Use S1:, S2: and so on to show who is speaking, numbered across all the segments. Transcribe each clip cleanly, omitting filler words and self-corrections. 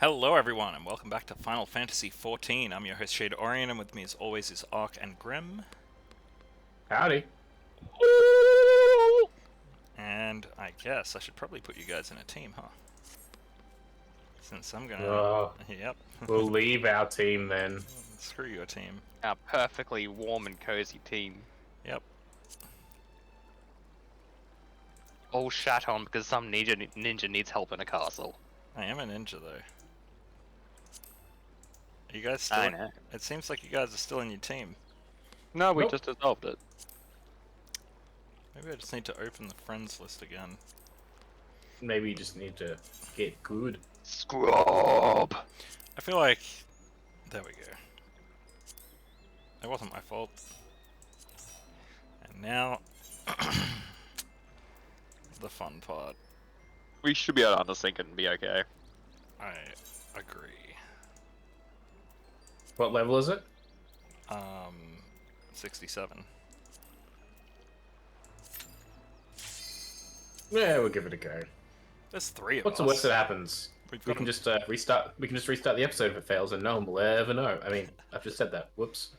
S1: Hello everyone, and welcome back to Final Fantasy XIV. I'm your host Shade Orion, and with me as always is Ark and Grim.
S2: Howdy.
S1: And I guess I should probably put you guys in a team, huh? Since I'm gonna... Yep.
S2: We'll leave our team then.
S1: Screw your team.
S3: Our perfectly warm and cozy team.
S1: Yep.
S3: All shat on because some ninja needs help in a castle.
S1: I am a ninja though. Are you guys still...
S3: I know.
S1: It seems like you guys are still in your team.
S3: No, we
S2: Nope.
S3: just dissolved it.
S1: Maybe I just need to open the friends list again.
S2: Maybe you just need to get good.
S3: Scrub!
S1: I feel like... There we go. It wasn't my fault. And now... the fun part.
S3: We should be able to undersync it and be okay.
S1: I agree.
S2: What level is it?
S1: 67.
S2: Yeah, we'll give it a go.
S1: There's three of
S2: What's
S1: us.
S2: the worst that happens?
S1: We've
S2: We
S1: got
S2: can
S1: a-
S2: just restart. We can just restart the episode if it fails, and no one will ever know. I mean, I've just said that. Whoops.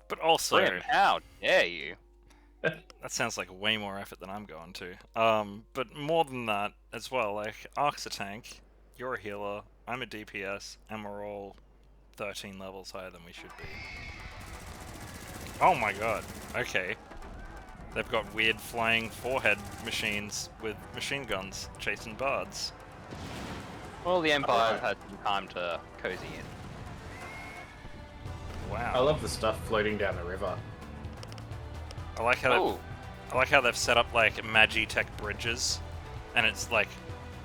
S1: But also,
S3: Grim, how dare you?
S1: that sounds like way more effort than I'm going to. But more than that as well, like, Ark's a tank, you're a healer, I'm a DPS, and we're all 13 levels higher than we should be. Oh my god, okay. They've got weird flying forehead machines with machine guns chasing bards.
S3: Well, the Empire
S2: Alright.
S3: had some time to cozy in.
S1: Wow.
S2: I love the stuff floating down the river.
S1: I like how
S3: Oh,
S1: I like how they've set up like Magitech bridges, and it's like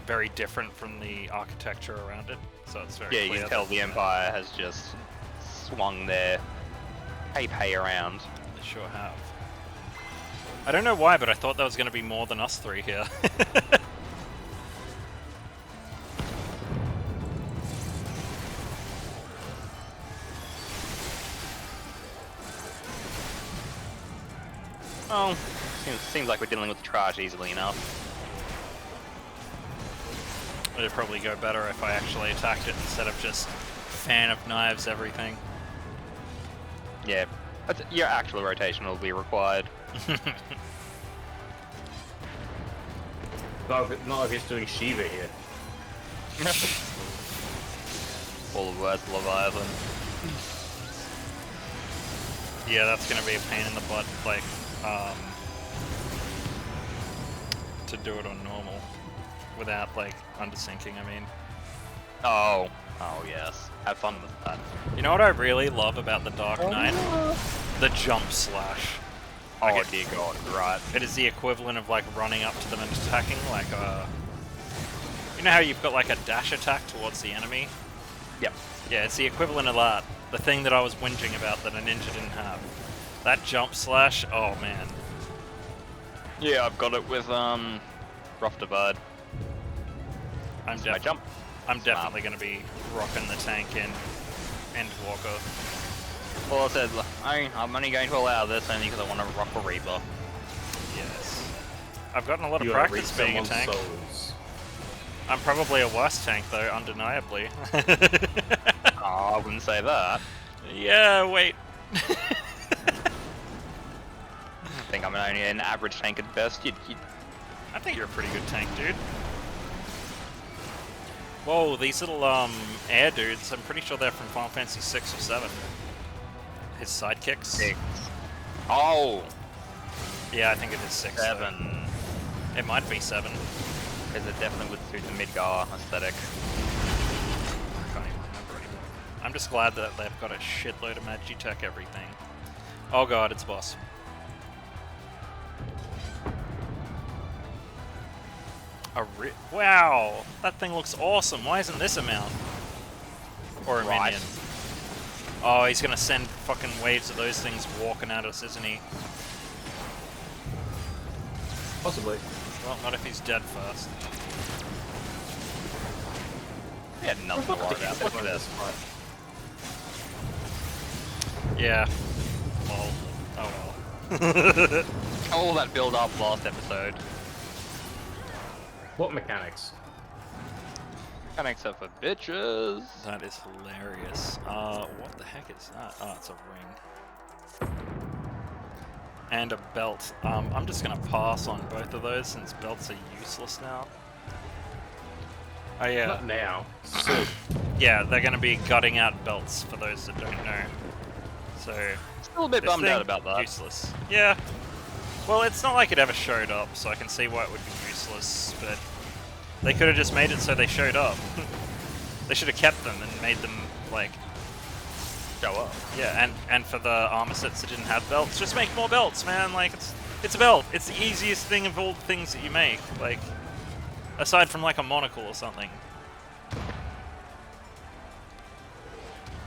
S1: very different from the architecture around it. So it's very
S3: yeah, you
S1: clear
S3: can tell
S1: that
S3: the Empire has just swung their pay around.
S1: They sure have. I don't know why, but I thought there was going to be more than us three here.
S3: Oh, seems like we're dealing with the trash easily enough.
S1: It'd probably go better if I actually attacked it instead of just fan of knives everything.
S3: Yeah, but your actual rotation will be required.
S2: Not if it's doing Shiva here.
S3: All the words Leviathan.
S1: Yeah, that's going to be a pain in the butt, like, to do it on normal without, like, undersinking, I mean.
S3: Oh yes. Have fun with that.
S1: You know what I really love about the Dark Knight? The jump slash. Like
S3: Oh
S1: it-
S3: dear god, right.
S1: It is the equivalent of like running up to them and attacking, like you know how you've got like a dash attack towards the enemy?
S3: Yep.
S1: Yeah, it's the equivalent of that. The thing that I was whinging about that a ninja didn't have. That jump slash, oh man.
S3: Yeah, I've got it with Rough Divide.
S1: I'm,
S3: I jump.
S1: I'm definitely going to be rocking the tank in Endwalker.
S3: Well, I said I'm only going to allow this only because I want to rock a Reaper.
S1: Yes. I've gotten a lot of
S2: You wanna
S1: practice
S2: reap
S1: being a
S2: someone's
S1: tank.
S2: souls.
S1: I'm probably a worse tank though, undeniably.
S3: Oh, I wouldn't say that.
S1: Yeah, wait.
S3: I think I'm only an average tank at best.
S1: I think you're a pretty good tank, dude. Whoa, these little air dudes, I'm pretty sure they're from Final Fantasy 6 or 7. His sidekicks?
S3: 6. Oh,
S1: Yeah, I think it is 6. though.
S3: 7.
S1: It might be 7.
S3: Because it definitely would suit the Midgar aesthetic.
S1: I can't even remember anymore. I'm just glad that they've got a shitload of Magitech everything. Oh god, it's boss. Wow! That thing looks awesome. Why isn't this a mount? Or a
S3: Right.
S1: minion? Oh, he's gonna send fucking waves of those things walking at us, isn't he?
S2: Possibly.
S1: Well, not if he's dead first.
S3: We had nothing to worry about. Look at this.
S1: Yeah. Lol. Oh well.
S3: All that build up last episode.
S2: What mechanics?
S3: Mechanics are for bitches.
S1: That is hilarious. What the heck is that? Oh, it's a ring. And a belt. I'm just gonna pass on both of those since belts are useless now. Oh yeah.
S2: Not now. Soon.
S1: Yeah, they're gonna be gutting out belts for those that don't know. So
S3: Still a bit bummed out about that.
S1: useless. Yeah. Well, it's not like it ever showed up, so I can see why it would be useless, but they could have just made it so they showed up. They should have kept them and made them, like,
S3: Show up.
S1: yeah, and for the armor sets that didn't have belts, just make more belts, man. Like, it's a belt. It's the easiest thing of all the things that you make, like, aside from, like, a monocle or something.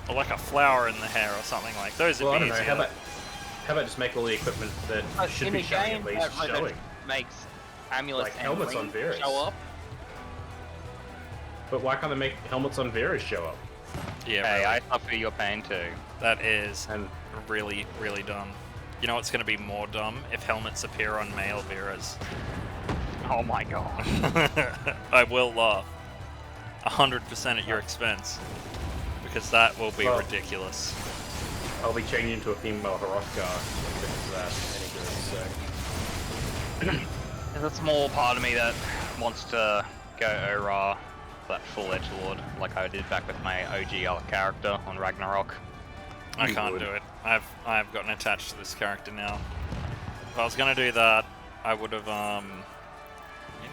S1: Or like a flower in the hair or something, like, those
S2: Well, I
S1: would
S2: don't
S1: be
S2: know.
S1: easier.
S2: How about just make all the equipment that should
S3: in
S2: be
S3: a
S2: showing
S3: game
S2: at least
S3: that
S2: showing?
S3: makes amulets
S2: Like
S3: and
S2: helmets on
S3: rings
S2: Varus.
S3: show up.
S2: But why can't they make helmets on Varus show up?
S1: Yeah,
S3: Hey,
S1: really.
S3: I suffer your pain too.
S1: That is
S2: And
S1: really, really dumb. You know what's going to be more dumb? If helmets appear on male Veras.
S3: Oh my god.
S1: I will laugh. 100% at your expense. Because that will be
S2: Well-
S1: ridiculous.
S2: I'll be changing to a female Hrothgar because of that any good, so.
S3: There's a small part of me that wants to go Ora, that full edgelord, like I did back with my OG character on Ragnarok.
S1: I
S2: You
S1: can't
S2: would.
S1: do it. I've gotten attached to this character now. If I was gonna do that, I would have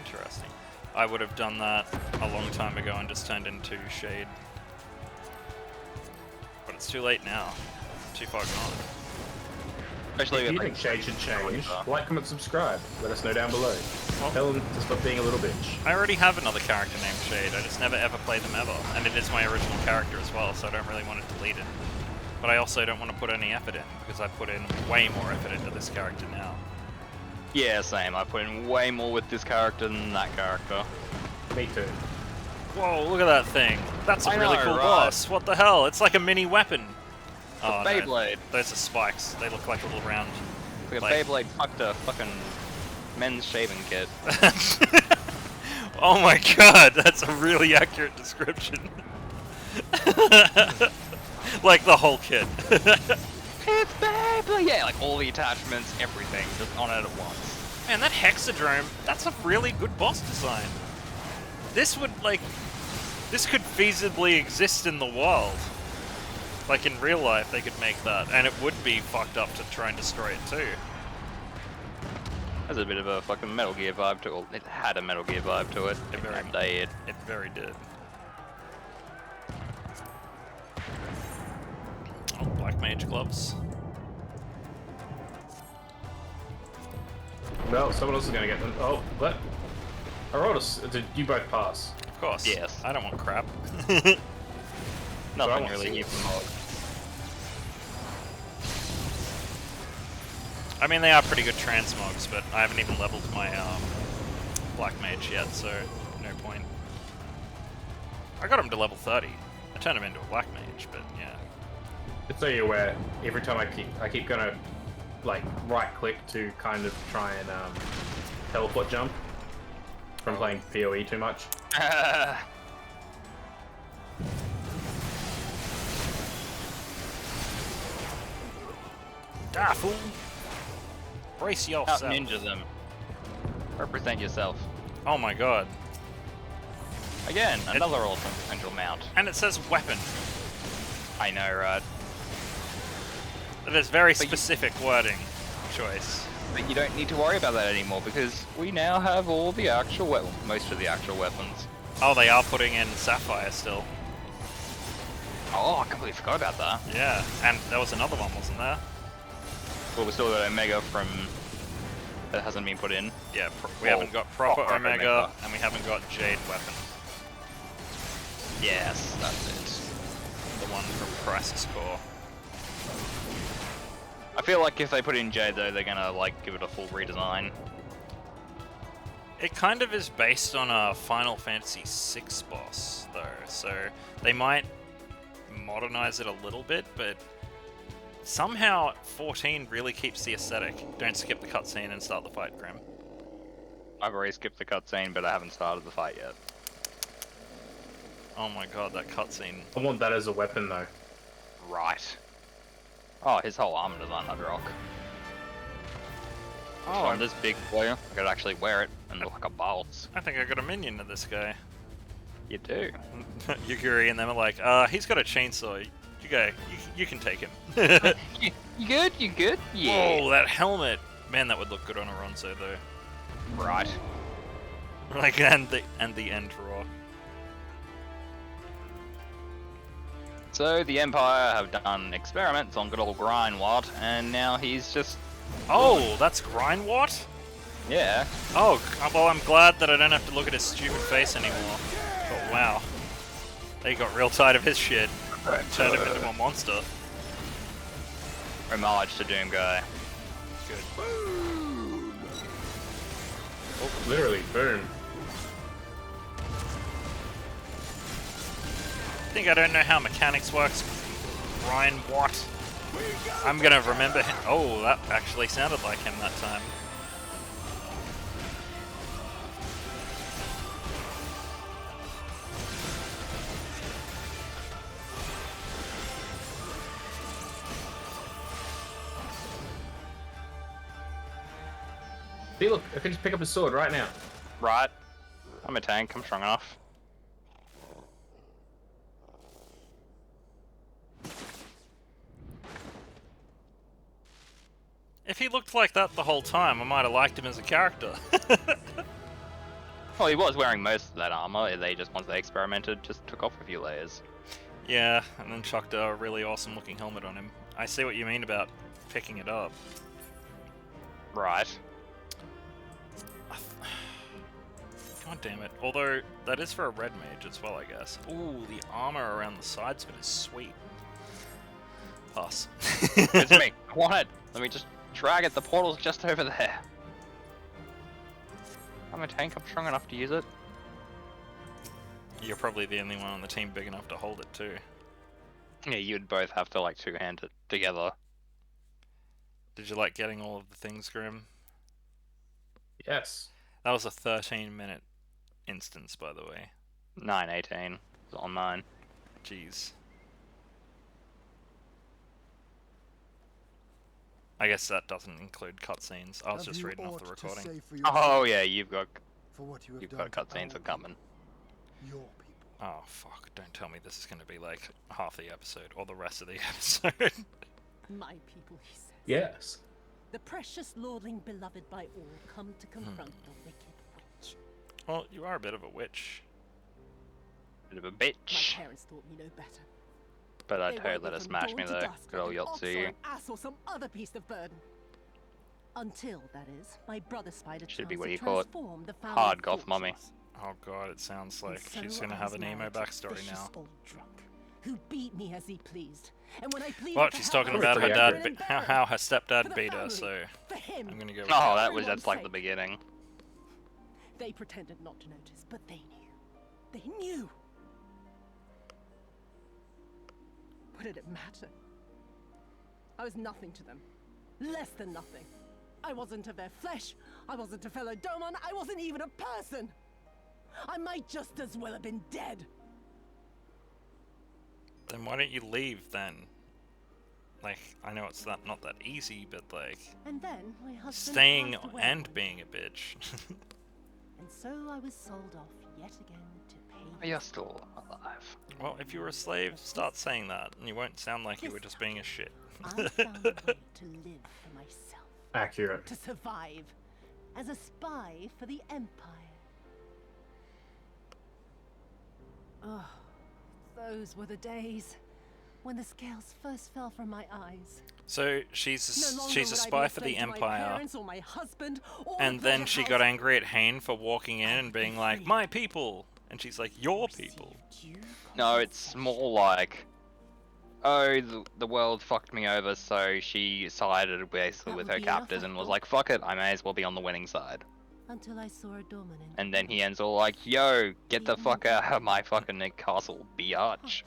S1: interesting. I would have done that a long time ago and just turned into Shade. But it's too late now. Too far gone.
S3: Especially
S2: If you
S3: with
S2: think Shade should change,
S3: Ora.
S2: like, comment, subscribe. Let us know down below.
S1: Well-
S2: Tell them to stop being a little bitch.
S1: I already have another character named Shade. I just never ever play them ever. And it is my original character as well, so I don't really want to delete it. But I also don't want to put any effort in, because I put in way more effort into this character now.
S3: yeah, same. I put in way more with this character than that character.
S2: Me too.
S1: Whoa, look at that thing. That's a
S3: I
S1: really
S3: know,
S1: cool
S3: right?
S1: boss. What the hell? It's like a mini weapon. Oh, no.
S3: Beyblade.
S1: Those are spikes. They look like a little round.
S3: Like a
S1: Like-
S3: Beyblade fucked a fucking men's shaving kit.
S1: Oh my god, that's a really accurate description. Like the whole kit.
S3: It's Beyblade! Yeah, like all the attachments, everything, just on it at once.
S1: Man, that Hexadrome, that's a really good boss design. This would, like, this could feasibly exist in the world. Like, in real life, they could make that, and it would be fucked up to try and destroy it too.
S3: Has a bit of a fucking Metal Gear vibe to it. Well, it had a Metal Gear vibe to it.
S1: It very-
S3: And they
S1: It very did. Oh, Black Mage gloves.
S2: No, someone else is gonna get them. Oh, what? I rolled did you both pass?
S1: Of course.
S3: Yes.
S1: I don't want crap.
S3: Nothing
S2: want
S3: really
S2: to
S3: new
S2: see
S3: from Mod.
S1: I mean, they are pretty good transmogs, but I haven't even leveled my Black Mage yet, so no point. I got him to level 30. I turned him into a Black Mage, but yeah.
S2: Just so you're aware, every time I keep gonna like right click to kind of try and teleport jump from playing PoE too much.
S1: Ah, fool! Brace
S3: Out
S1: yourself.
S3: ninja them. Represent yourself.
S1: Oh my god.
S3: Again, another awesome potential mount.
S1: And it says weapon.
S3: I know, right?
S1: There's very
S3: But you-
S1: specific wording choice.
S3: But you don't need to worry about that anymore because we now have all the actual most of the actual weapons.
S1: Oh, they are putting in Sapphire still.
S3: Oh, I completely forgot about that.
S1: Yeah, and there was another one, wasn't there?
S3: Well, we still got Omega from that hasn't been put in.
S1: Yeah, we
S3: Oh,
S1: haven't got proper
S3: proper
S1: Omega,
S3: Omega.
S1: and we haven't got Jade Weapon,
S3: Yes, that's it.
S1: the one from Crisis Core.
S3: I feel like if they put in Jade though, they're gonna like give it a full redesign.
S1: It kind of is based on a Final Fantasy VI boss, though, so they might modernize it a little bit, but somehow 14 really keeps the aesthetic. Don't skip the cutscene and start the fight, Grim.
S3: I've already skipped the cutscene, but I haven't started the fight yet.
S1: Oh my god, that cutscene.
S2: I want that as a weapon though.
S3: Right. Oh, his whole armor design I'd rock.
S1: Oh,
S3: On this big boy, I could actually wear it and look like a boss.
S1: I think I got a minion of this guy.
S3: You do.
S1: Yuguri and them are like, he's got a chainsaw. You go, you can take him.
S3: You good? You good? Yeah.
S1: Oh, that helmet. Man, that would look good on a Ronzo though.
S3: Right.
S1: Like, and the end raw.
S3: So the Empire have done experiments on good old Grindwad, and now he's just
S1: Oh, that's Grindwad?
S3: yeah.
S1: Oh, well, I'm glad that I don't have to look at his stupid face anymore. But wow. They got real tired of his shit. Turned him into a monster.
S3: Homage to Doom Guy.
S1: Good.
S2: Oh, literally, boom.
S1: I think I don't know how mechanics works. Ryan Watt. I'm gonna remember him. Oh, that actually sounded like him that time.
S2: See, look, I can just pick up his sword right now.
S3: Right. I'm a tank. I'm strong enough.
S1: If he looked like that the whole time, I might have liked him as a character.
S3: Well, he was wearing most of that armor. They just, once they experimented, just took off a few layers.
S1: Yeah, and then chucked a really awesome looking helmet on him. I see what you mean about picking it up.
S3: Right.
S1: God damn it. Although, that is for a red mage as well, I guess. Ooh, the armor around the sides of it is sweet. Pass.
S3: It's me. I want it. Let me just drag it. The portal's just over there. I'm a tank. I'm strong enough to use it.
S1: You're probably the only one on the team big enough to hold it too.
S3: Yeah, you'd both have to like two-hand it together.
S1: Did you like getting all of the things, Grim?
S2: Yes.
S1: That was a 13-minute instance, by the way.
S3: 9:18 was on mine.
S1: Jeez. I guess that doesn't include cutscenes. I was just reading off the recording.
S3: Oh yeah, you've got
S4: done
S3: cutscenes coming.
S4: Your people.
S1: Oh fuck, don't tell me this is gonna be like half the episode, or the rest of the episode.
S5: My people, he says.
S2: Yes.
S5: The precious lordling beloved by all come to confront the wicked witch.
S1: Well, you are a bit of a witch.
S3: Bit of a
S5: My
S3: bitch.
S5: parents taught me no better.
S3: But I
S5: They
S3: told
S5: worked
S3: let her
S5: from
S3: smash
S5: dawn
S3: me
S5: to
S3: though.
S5: dusk
S3: Good old
S5: like an ox or
S3: Yotsu.
S5: an ass or some other beast of burden. Until, that is, my brother spider
S3: Should be
S5: Charles
S3: what
S5: had
S3: you call it.
S5: transformed the family
S3: Hard goth mummy.
S5: fortunes.
S1: Oh god, it sounds like
S5: And
S1: she's
S5: so
S1: gonna
S5: I
S1: have
S5: was
S1: an emo
S5: married to a
S1: backstory
S5: vicious
S1: now.
S5: old drunk who beat me as he pleased. And when I pleaded
S1: Well,
S5: for
S1: she's
S5: help,
S1: talking
S5: I
S1: about
S5: was
S1: her
S2: pretty
S1: dad,
S5: thrown in
S1: how her
S5: for
S1: stepdad
S5: the
S1: beat her,
S5: family,
S1: so
S5: for him.
S1: I'm gonna go with
S3: Oh,
S1: that.
S3: that's like the beginning.
S5: They pretended not to notice, but they knew. They knew. What did it matter? I was nothing to them. Less than nothing. I wasn't of their flesh. I wasn't a fellow Domon. I wasn't even a person. I might just as well have been dead.
S1: Then why don't you leave then? Like, I know it's not that easy, but like,
S5: And then my husband
S1: staying
S5: passed away
S1: and
S5: one
S1: being
S5: day.
S1: a bitch.
S5: And so I was sold off yet again to pay.
S3: You're still alive.
S1: Well, if you were a slave, start saying that, and you won't sound like you were just being a shit.
S5: I found a way to live for myself.
S2: Accurate.
S5: To survive as a spy for the Empire. Oh, those were the days when the scales first fell from my eyes.
S1: So she's
S5: No
S1: a,
S5: longer
S1: she's a
S5: would I be
S1: spy for the
S5: slave to my
S1: Empire,
S5: parents or my husband or
S1: and
S5: the
S1: then
S5: pleasure
S1: she
S5: house.
S1: got angry at Hayne for walking in and being like,
S5: free.
S1: "My people," and she's like, "Your people."
S5: Received due
S3: No, it's more like, oh, the world fucked me over, so she sided basically
S5: That
S3: with
S5: would
S3: her
S5: be enough,
S3: captors and was
S5: Uncle.
S3: like, fuck it, I may as well be on the winning side.
S5: until I saw a dominant.
S3: And then he ends all like, yo, get the fuck out of my fucking castle, biatch.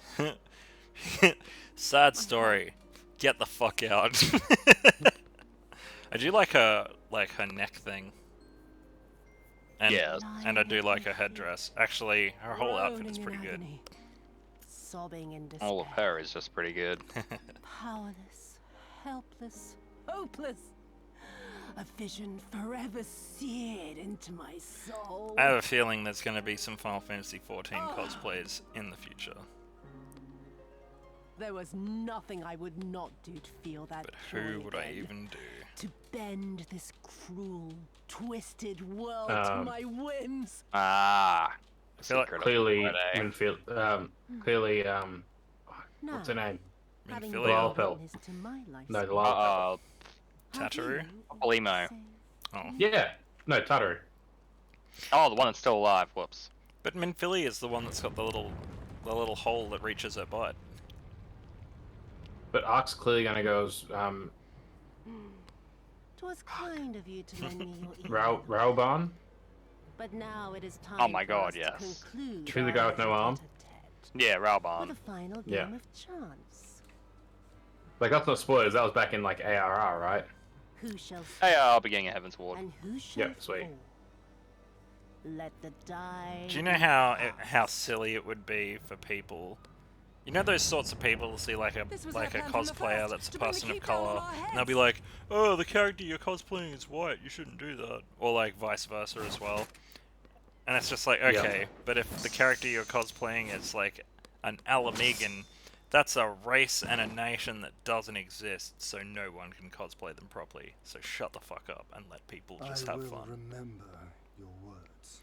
S1: Sad story. Get the fuck out. I do like her neck thing. And,
S3: Yeah.
S1: and I do like her headdress. Actually, her whole outfit is pretty good.
S5: sobbing in despair.
S3: All of her is just pretty good.
S5: Powerless, helpless, hopeless. A vision forever seared into my soul.
S1: I have a feeling there's going to be some Final Fantasy XIV cosplays in the future.
S5: There was nothing I would not do to feel that
S1: But
S5: joy
S1: who would I
S5: again.
S1: even do?
S5: To bend this cruel, twisted world to my whims.
S3: Ah.
S1: I feel like
S3: Secret of
S2: Clearly,
S3: Friday.
S2: clearly,
S5: Now,
S2: what's her name?
S5: having
S1: Minfilia.
S5: been a
S2: Lolpel.
S5: witness to my life
S2: No, the
S5: story,
S2: Lolpel.
S5: have
S1: Tataru?
S5: you
S3: Polimo.
S5: say-
S1: Oh.
S2: Yeah, no, Tataru.
S3: Oh, the one that's still alive. Whoops.
S1: But Minfilia is the one that's got the little hole that reaches her butt.
S2: But Ark's clearly gonna go as
S5: 'Twas kind of you to lend me your ear.
S2: Raoban.
S5: But now it is time
S3: Oh my
S5: for
S3: God,
S5: us to
S3: yes.
S5: conclude
S2: Who's the guy
S5: our
S2: with no arm?
S5: tete-a-tete
S3: Yeah,
S5: With
S3: Raoban.
S5: a final game
S2: Yeah.
S5: of chance.
S2: Like that's not spoilers. That was back in like ARR, right?
S5: Who shall
S3: Hey, I'll be getting a Heaven's Ward.
S5: and who shall
S2: Yep, sweet.
S5: fall? Let the die.
S1: Do you know how silly it would be for people? You know those sorts of people to see like a
S5: This was
S1: like a
S5: our plan from the
S1: cosplayer
S5: first,
S1: that's a
S5: to bring the
S1: person of
S5: keep down on
S1: color,
S5: our
S1: and they'll be
S5: heads.
S1: like, "Oh, the character you're cosplaying is white. You shouldn't do that," or like vice versa as well. And it's just like, okay, but if the character you're cosplaying is like an Alamegan, that's a race and a nation that doesn't exist, so no one can cosplay them properly. So shut the fuck up and let people just
S4: I
S1: have
S4: will
S1: fun.
S4: remember your words.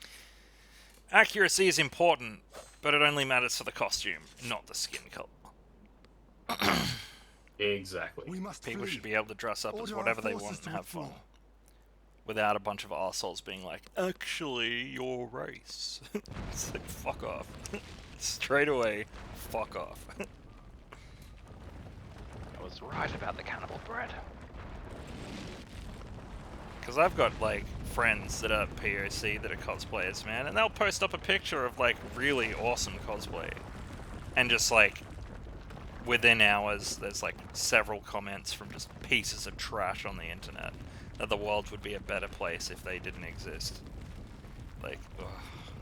S1: Accuracy is important, but it only matters for the costume, not the skin color.
S2: Exactly.
S4: We must
S1: People
S4: flee.
S1: should be able to dress up as
S4: Order our
S1: whatever they
S4: forces
S1: want and
S4: to
S1: have fun.
S4: withdraw.
S1: Without a bunch of arseholes being like, actually, your race. It's like, fuck off. Straight away, fuck off.
S3: I was right about the cannibal bread.
S1: Because I've got, like, friends that are POC that are cosplayers, man, and they'll post up a picture of, like, really awesome cosplay. And just, like, within hours, there's, like, several comments from just pieces of trash on the internet that the world would be a better place if they didn't exist. Like, ugh.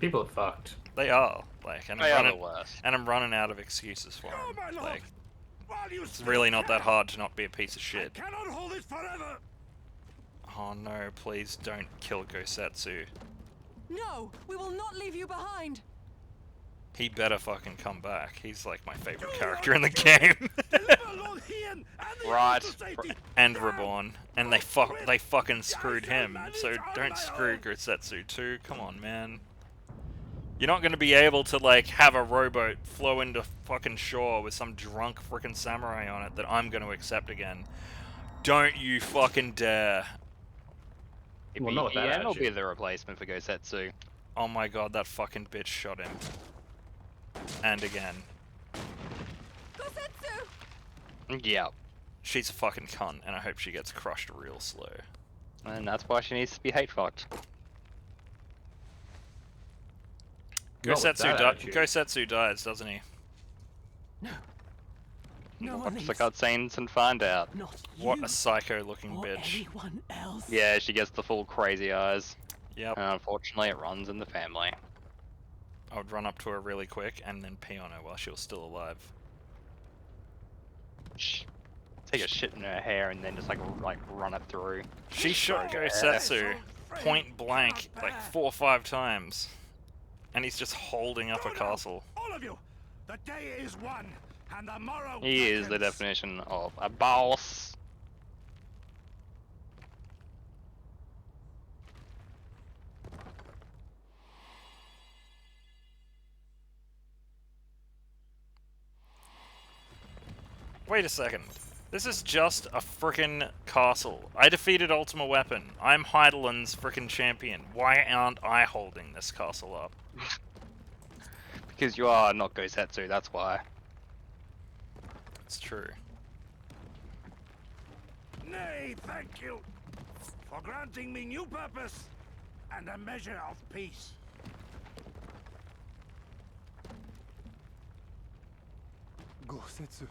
S2: People are fucked.
S1: They are. Like, and
S3: They
S1: I'm
S3: are the
S1: running,
S3: worst.
S1: and I'm running out of excuses for
S4: Oh, my
S1: them.
S4: lord!
S1: Like,
S4: While you
S1: it's really not that hard to not be a piece of shit.
S4: cannot hold it forever.
S1: Oh no, please don't kill Gosetsu.
S5: No, we will not leave you behind.
S1: He better fucking come back. He's like my favorite character in the game.
S4: Deliver Lord Hien and the
S3: Right.
S4: others to safety.
S1: And Reborn. And they fucking screwed him. So don't screw Gosetsu too. Come on, man. You're not gonna be able to like have a rowboat flow into fucking shore with some drunk freaking samurai on it that I'm gonna accept again. Don't you fucking dare.
S2: Well, not with that
S3: Ien will be
S2: attitude.
S3: the replacement for Gosetsu.
S1: Oh my god, that fucking bitch shot him. And again.
S5: Gosetsu!
S3: Yep.
S1: She's a fucking cunt, and I hope she gets crushed real slow.
S3: And that's why she needs to be hate fucked.
S2: Not with that attitude.
S1: Gosetsu dies, doesn't he?
S5: No one
S3: Watch
S5: leaves.
S3: the cutscenes and find out.
S5: Not
S1: What
S5: you
S1: a psycho-looking
S5: or
S1: bitch.
S5: anyone else.
S3: Yeah, she gets the full crazy eyes.
S1: Yep.
S3: And unfortunately, it runs in the family.
S1: I would run up to her really quick and then pee on her while she was still alive.
S3: Shh. Take a shit in her hair and then just like run it through.
S1: She shot Gosetsu point blank like 4 or 5 times. And he's just holding up a castle.
S4: All of you, the day is won, and the morrow.
S3: He is the
S4: beckons.
S3: definition of a boss.
S1: Wait a second. This is just a frickin' castle. I defeated Ultima Weapon. I'm Heidelin's frickin' champion. Why aren't I holding this castle up?
S3: Because you are not Gosetsu, that's why.
S1: It's true.
S4: Nay, thank you for granting me new purpose and a measure of peace. Gosetsu.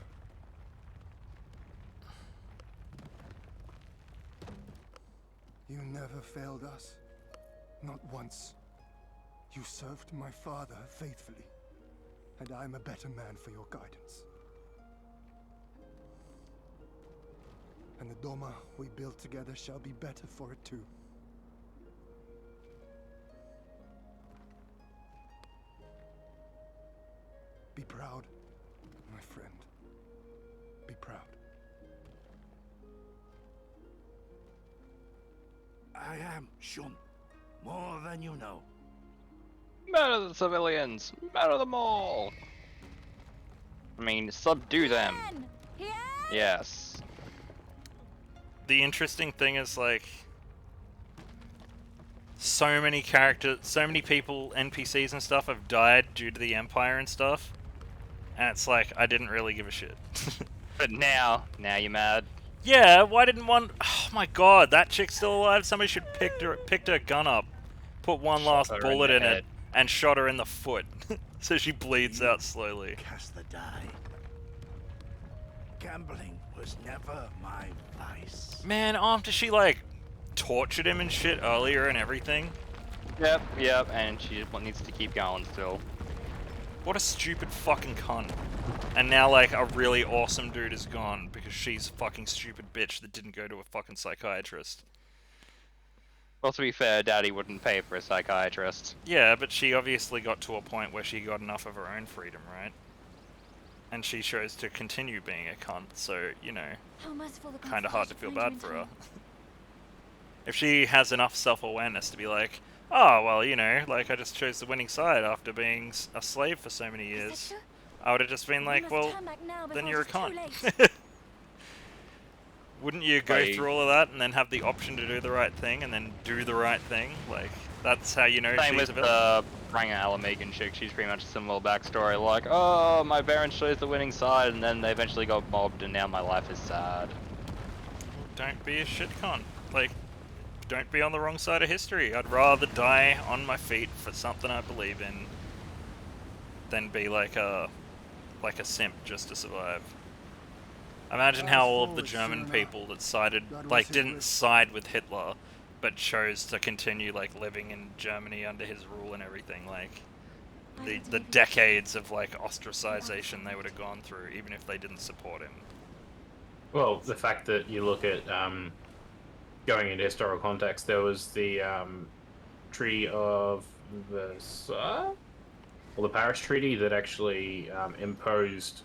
S4: You never failed us. Not once. You served my father faithfully.
S6: and I am a better man for your guidance. And the Doma we build together shall be better for it too. Be proud, my friend. Be proud.
S4: I am, Shun. More than you know.
S3: Murder the civilians! Murder them all! I mean, subdue them! Yes.
S1: The interesting thing is, like, so many characters, so many people, NPCs and stuff, have died due to the Empire and stuff. And it's like, I didn't really give a shit.
S3: But now you're mad.
S1: Yeah, why didn't one... Oh my god, that chick's still alive? Somebody should picked her gun up, put one last
S3: her
S1: bullet
S3: in the
S1: in it,
S3: head.
S1: and shot her in the foot. So she bleeds out slowly.
S4: Cast the die. Gambling was never my vice.
S1: Man, after she, like, tortured him and shit earlier and everything.
S3: Yep, and she needs to keep going still.
S1: What a stupid fucking cunt. And now, like, a really awesome dude is gone because she's a fucking stupid bitch that didn't go to a fucking psychiatrist.
S3: Well, to be fair, Daddy wouldn't pay for a psychiatrist.
S1: Yeah, but she obviously got to a point where she got enough of her own freedom, right? And she chose to continue being a cunt, so, you know, kind of hard to feel bad for her. If she has enough self-awareness to be like, oh, well, you know, like, I just chose the winning side after being a slave for so many years, I would have just been like, well, then you're a cunt. Wouldn't you go
S3: Like-
S1: through all of that and then have the option to do the right thing and then do the right thing? Like, that's how you know
S3: Same
S1: she's
S3: with
S1: a villain.
S3: the Ranga Alamegan chick. She's pretty much a similar backstory. Like, oh, my parents chose the winning side, and then they eventually got mobbed, and now my life is sad.
S1: Don't be a shit cunt. Like, don't be on the wrong side of history. I'd rather die on my feet for something I believe in than be like a simp just to survive. Imagine how all of the German people that sided, like, didn't side with Hitler, but chose to continue, like, living in Germany under his rule and everything, like, the decades of, like, ostracization they would have gone through, even if they didn't support him.
S2: Well, the fact that you look at going into historical context, there was the Treaty of Versailles, or the Paris Treaty, that actually imposed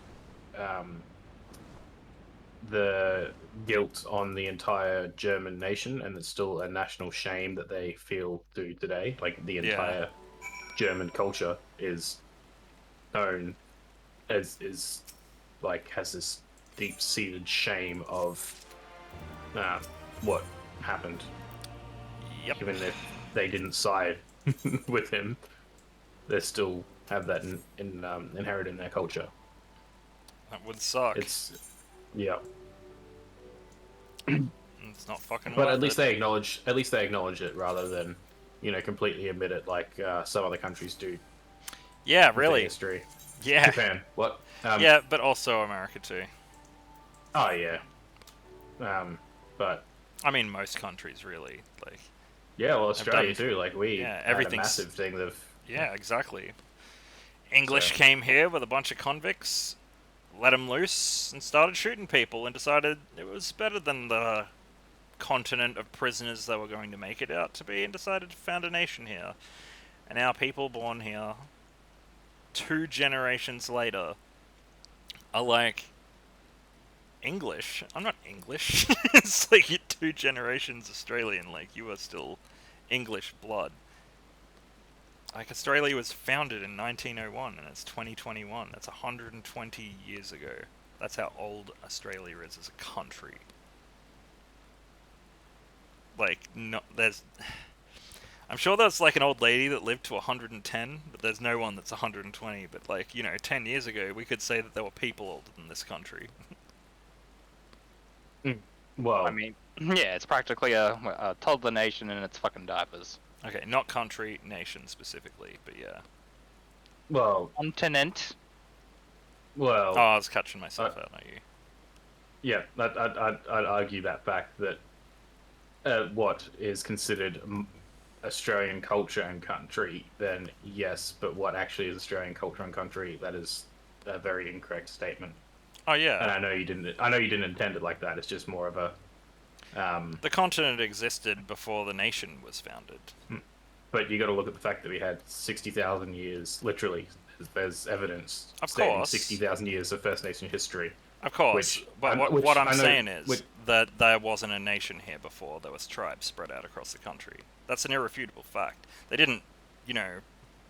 S2: the guilt on the entire German nation, and it's still a national shame that they feel do today. Like, the entire German culture is known as like, has this deep-seated shame of what happened.
S1: Yep.
S2: Even if they didn't side with him, they still have that inherent in their culture.
S1: That would suck.
S2: It's
S1: It's not fucking
S2: but
S1: worth
S2: at least
S1: it.
S2: they acknowledge it rather than, you know, completely admit it like some other countries do.
S1: Yeah,
S2: with their
S1: really.
S2: history.
S1: Yeah.
S2: Japan. What?
S1: Yeah, but also America too.
S2: Oh yeah. But
S1: I mean, most countries really. Like,
S2: yeah, well, Australia
S1: done-
S2: too. Like, we
S1: yeah,
S2: had a
S1: everything's-
S2: massive thing of
S1: yeah, exactly. English
S2: So-
S1: came here with a bunch of convicts, let them loose, and started shooting people, and decided it was better than the continent of prisoners they were going to make it out to be, and decided to found a nation here. And now people born here, 2 generations later, are like, English? I'm not English. It's like you're 2 generations Australian, like you are still English blood. Like, Australia was founded in 1901 and it's 2021. That's 120 years ago. That's how old Australia is as a country. Like, no, there's... I'm sure there's, like, an old lady that lived to 110, but there's no one that's 120. But, like, you know, 10 years ago, we could say that there were people older than this country.
S2: well,
S3: I mean, yeah, it's practically a toddler nation in its fucking diapers.
S1: Okay, not country, nation specifically, but yeah.
S2: well,
S3: Continent.
S2: well.
S1: Oh, I was catching myself out, not you.
S2: Yeah, I'd argue that fact that what is considered Australian culture and country, then yes. But what actually is Australian culture and country? That is a very incorrect statement.
S1: Oh
S2: And
S1: yeah,
S2: I know you didn't. I know you didn't intend it like that. It's just more of a.
S1: the continent existed before the nation was founded.
S2: But you got to look at the fact that we had 60,000 years, literally. There's evidence
S1: Of
S2: stating
S1: course.
S2: 60,000 years of First Nation history.
S1: Of course,
S2: Which
S1: but
S2: which
S1: what I'm
S2: I know-
S1: saying is
S2: which-
S1: that there wasn't a nation here before. There was tribes spread out across the country. That's an irrefutable fact. They didn't,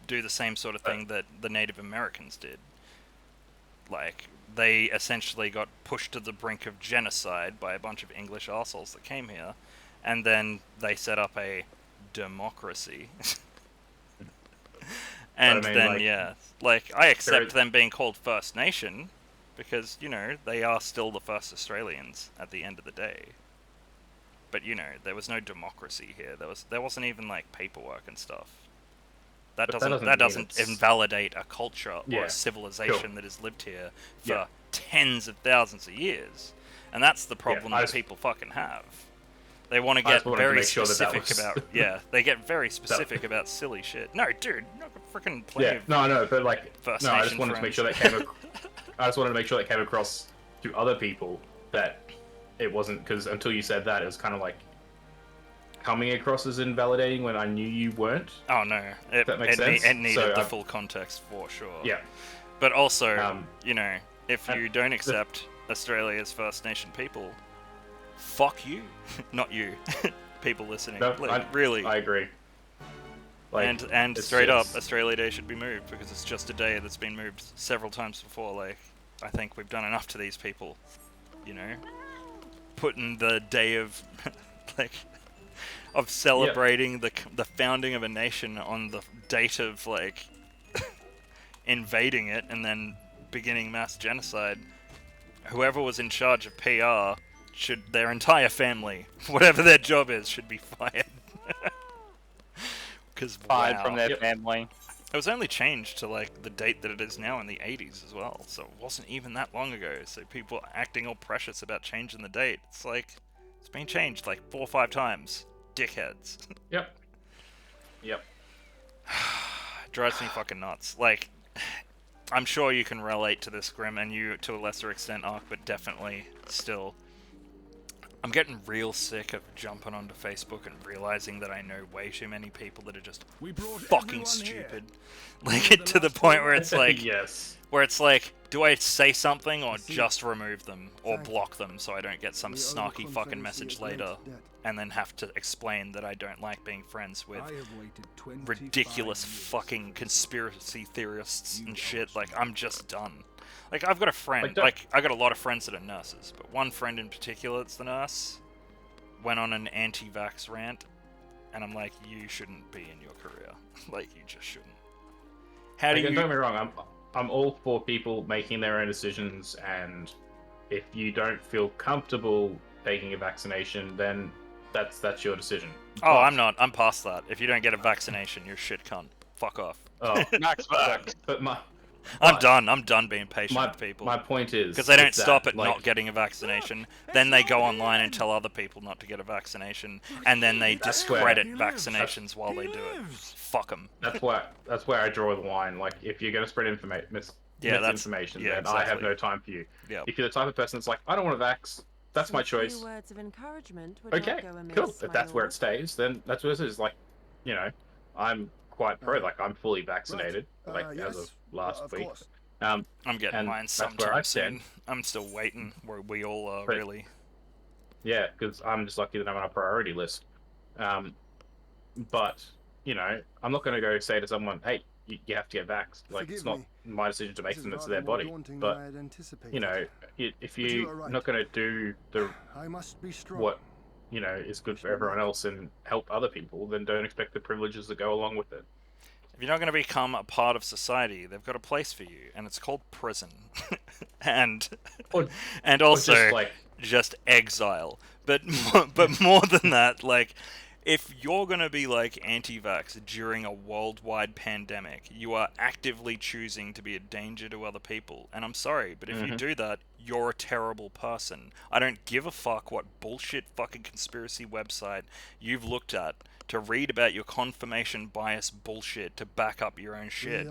S1: do the same sort of thing that the Native Americans did. Like, they essentially got pushed to the brink of genocide by a bunch of English arseholes that came here, and then they set up a democracy. And
S2: I mean,
S1: then, I accept them being called First Nation, because, they are still the first Australians at the end of the day. But, there was no democracy here. There wasn't even, paperwork and stuff. That
S2: But that
S1: doesn't
S2: doesn't mean it's-
S1: invalidate a culture or
S2: Yeah,
S1: a civilization
S2: sure.
S1: that has lived here for
S2: Yeah.
S1: tens of thousands of years. And that's the problem
S2: I
S1: that
S2: just-
S1: people fucking have. They want to
S2: I
S1: get
S2: just wanted to
S1: very
S2: make sure that that
S1: specific
S2: was-
S1: about they get very specific about silly shit. No, dude, not freaking play.
S2: Yeah, no, I know, but
S1: First
S2: no, I just
S1: Nation
S2: wanted to make
S1: friends.
S2: sure that came. I just wanted to make sure that came across to other people that it wasn't, because until you said that, it was kind of like coming across as invalidating when I knew you weren't.
S1: Oh no,
S2: That makes sense.
S1: it needed
S2: So,
S1: the full context for sure.
S2: Yeah,
S1: But also,
S2: Um,
S1: if you don't accept Australia's First Nation people, fuck you. Not you. People listening.
S2: no,
S1: Really.
S2: I agree.
S1: And
S2: it's
S1: straight up,
S2: just-
S1: Australia Day should be moved, because it's just a day that's been moved several times before. I think we've done enough to these people. Putting the day of, of celebrating the founding of a nation on the date of, invading it and then beginning mass genocide. Whoever was in charge of PR their entire family, whatever their job is, should be fired. Because
S3: Fired from their family.
S1: it was only changed to the date that it is now in the 80s as well, so it wasn't even that long ago. So people acting all precious about changing the date. It's it's been changed 4 or 5 times. Dickheads.
S2: Yep.
S1: It drives me fucking nuts. I'm sure you can relate to this, Grim, and you to a lesser extent, Ark, but definitely still. I'm getting real sick of jumping onto Facebook and realizing that I know way too many people that are just
S4: We brought
S1: fucking
S4: everyone
S1: stupid.
S4: here.
S1: To the point where it's
S2: yes.
S1: do I say something or
S6: see.
S1: just remove them or
S6: Thank
S1: block them so I don't get some
S6: We owe the
S1: snarky fucking
S6: Confederacy
S1: message
S6: a great
S1: later
S6: debt.
S1: and then have to explain that I don't like being friends with
S4: I have waited 25
S1: ridiculous
S4: years.
S1: fucking conspiracy theorists and shit. I'm just done. I've got a friend,
S2: Like,
S1: I got a lot of friends that are nurses, but one friend in particular that's the nurse went on an anti-vax rant, and I'm like, you shouldn't be in your career. You just shouldn't. How do
S2: Don't
S1: you...
S2: get me wrong. I'm all for people making their own decisions, and if you don't feel comfortable taking a vaccination, then that's your decision.
S1: Oh, I'm not. I'm past that. If you don't get a vaccination, you're a shit cunt. Fuck off.
S2: Oh,
S3: Max back.
S2: but
S1: I'm done. I'm done being patient
S2: my
S1: with people.
S2: my point is
S1: Because they don't
S2: is that,
S1: stop at not getting a vaccination, then they go online and tell other people not to get a vaccination, and then they discredit
S4: He lives.
S1: vaccinations while they
S4: He
S1: do it.
S4: lives.
S1: Fuck them.
S2: That's where I draw the line. If you're going to spread misinformation,
S1: yeah,
S2: then I have
S1: exactly.
S2: no time for you.
S1: Yeah.
S2: If you're the type of person that's I don't want to vax, that's my choice.
S7: Words of encouragement would
S2: Okay,
S7: not go amiss,
S2: cool. If
S7: my
S2: that's where
S7: lord.
S2: it stays, then that's what it is. I'm quite pro. I'm fully vaccinated. As
S6: yes,
S2: of last
S6: of
S2: week.
S6: course.
S1: I'm getting
S2: And
S1: mine
S2: that's where I
S1: sometime
S2: stand.
S1: soon. I'm still waiting, where we all are,
S2: Right.
S1: really.
S2: Yeah, because I'm just lucky that I'm on a priority list. But I'm not going to go say to someone, "Hey, you have to get vaxxed." It's
S6: Forgive
S2: not
S6: me.
S2: my decision to make
S6: This
S2: them;
S6: is
S2: it's
S6: rather
S2: their
S6: more
S2: body.
S6: daunting
S2: But
S6: than I had anticipated.
S2: if
S6: you
S2: you're
S6: are right.
S2: not going to do
S6: I must be strong.
S2: what is good for everyone else and help other people, then don't expect the privileges that go along with it.
S1: If you're not going to become a part of society, they've got a place for you, and it's called prison. and
S2: Or-
S1: and
S2: Or
S1: also
S2: just
S1: just exile. But more than that, if you're going to be anti-vax during a worldwide pandemic, you are actively choosing to be a danger to other people. And I'm sorry, but if you do that, you're a terrible person. I don't give a fuck what bullshit fucking conspiracy website you've looked at to read about your confirmation bias bullshit to back up your own shit.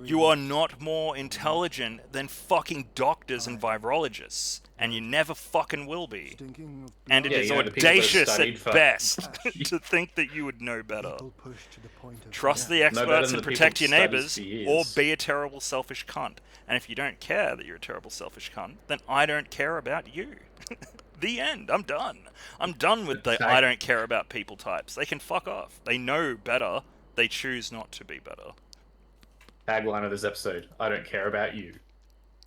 S1: You are not more intelligent than fucking doctors and virologists, and you never fucking will be. And it is audacious at best to think that you would know better. Trust the experts and protect your neighbors, or be a terrible selfish cunt. And if you don't care that you're a terrible selfish cunt, then I don't care about you. The end. I'm done. I'm done with the I don't care about people types. They can fuck off. They know better. They choose not to be better.
S2: Tagline of this episode: I don't care about you.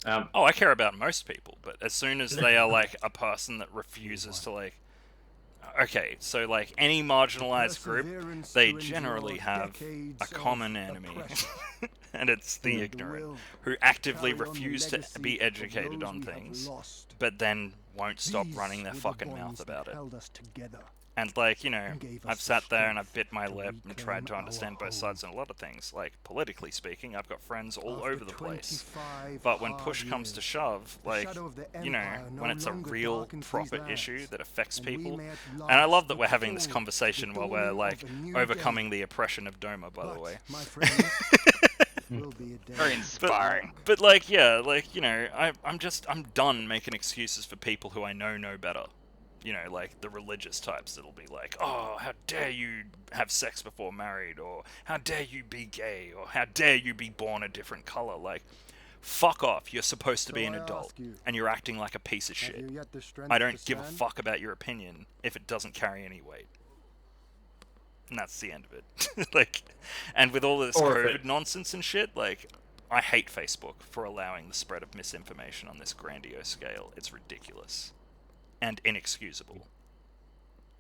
S1: Oh, I care about most people, but as soon as they are like a person that refuses to like... Okay, so like any marginalized group, they generally have a common enemy. And it's the ignorant, who actively refuse to be educated on things, but then won't stop running their fucking mouth about it. And like, you know, I've sat there and I've bit my lip and tried to understand both sides on a lot of things. Like, politically speaking, I've got friends all over the place. But when push comes to shove, like, you know, when it's a real, proper issue that affects people... And I love that we're having this conversation while we're, like, overcoming the oppression of Doma, by the way.
S3: Very inspiring.
S1: But like, yeah, like, you know, I'm done making excuses for people who I know better. You know, like the religious types that'll be like, oh, how dare you have sex before married, or how dare you be gay, or how dare you be born a different color. Like, fuck off, you're supposed to be an adult, and you're acting like a piece of shit. I don't give a fuck about your opinion if it doesn't carry any weight. And that's the end of it. Like, and with all of this COVID nonsense and shit, like, I hate Facebook for allowing the spread of misinformation on this grandiose scale. It's ridiculous. And inexcusable.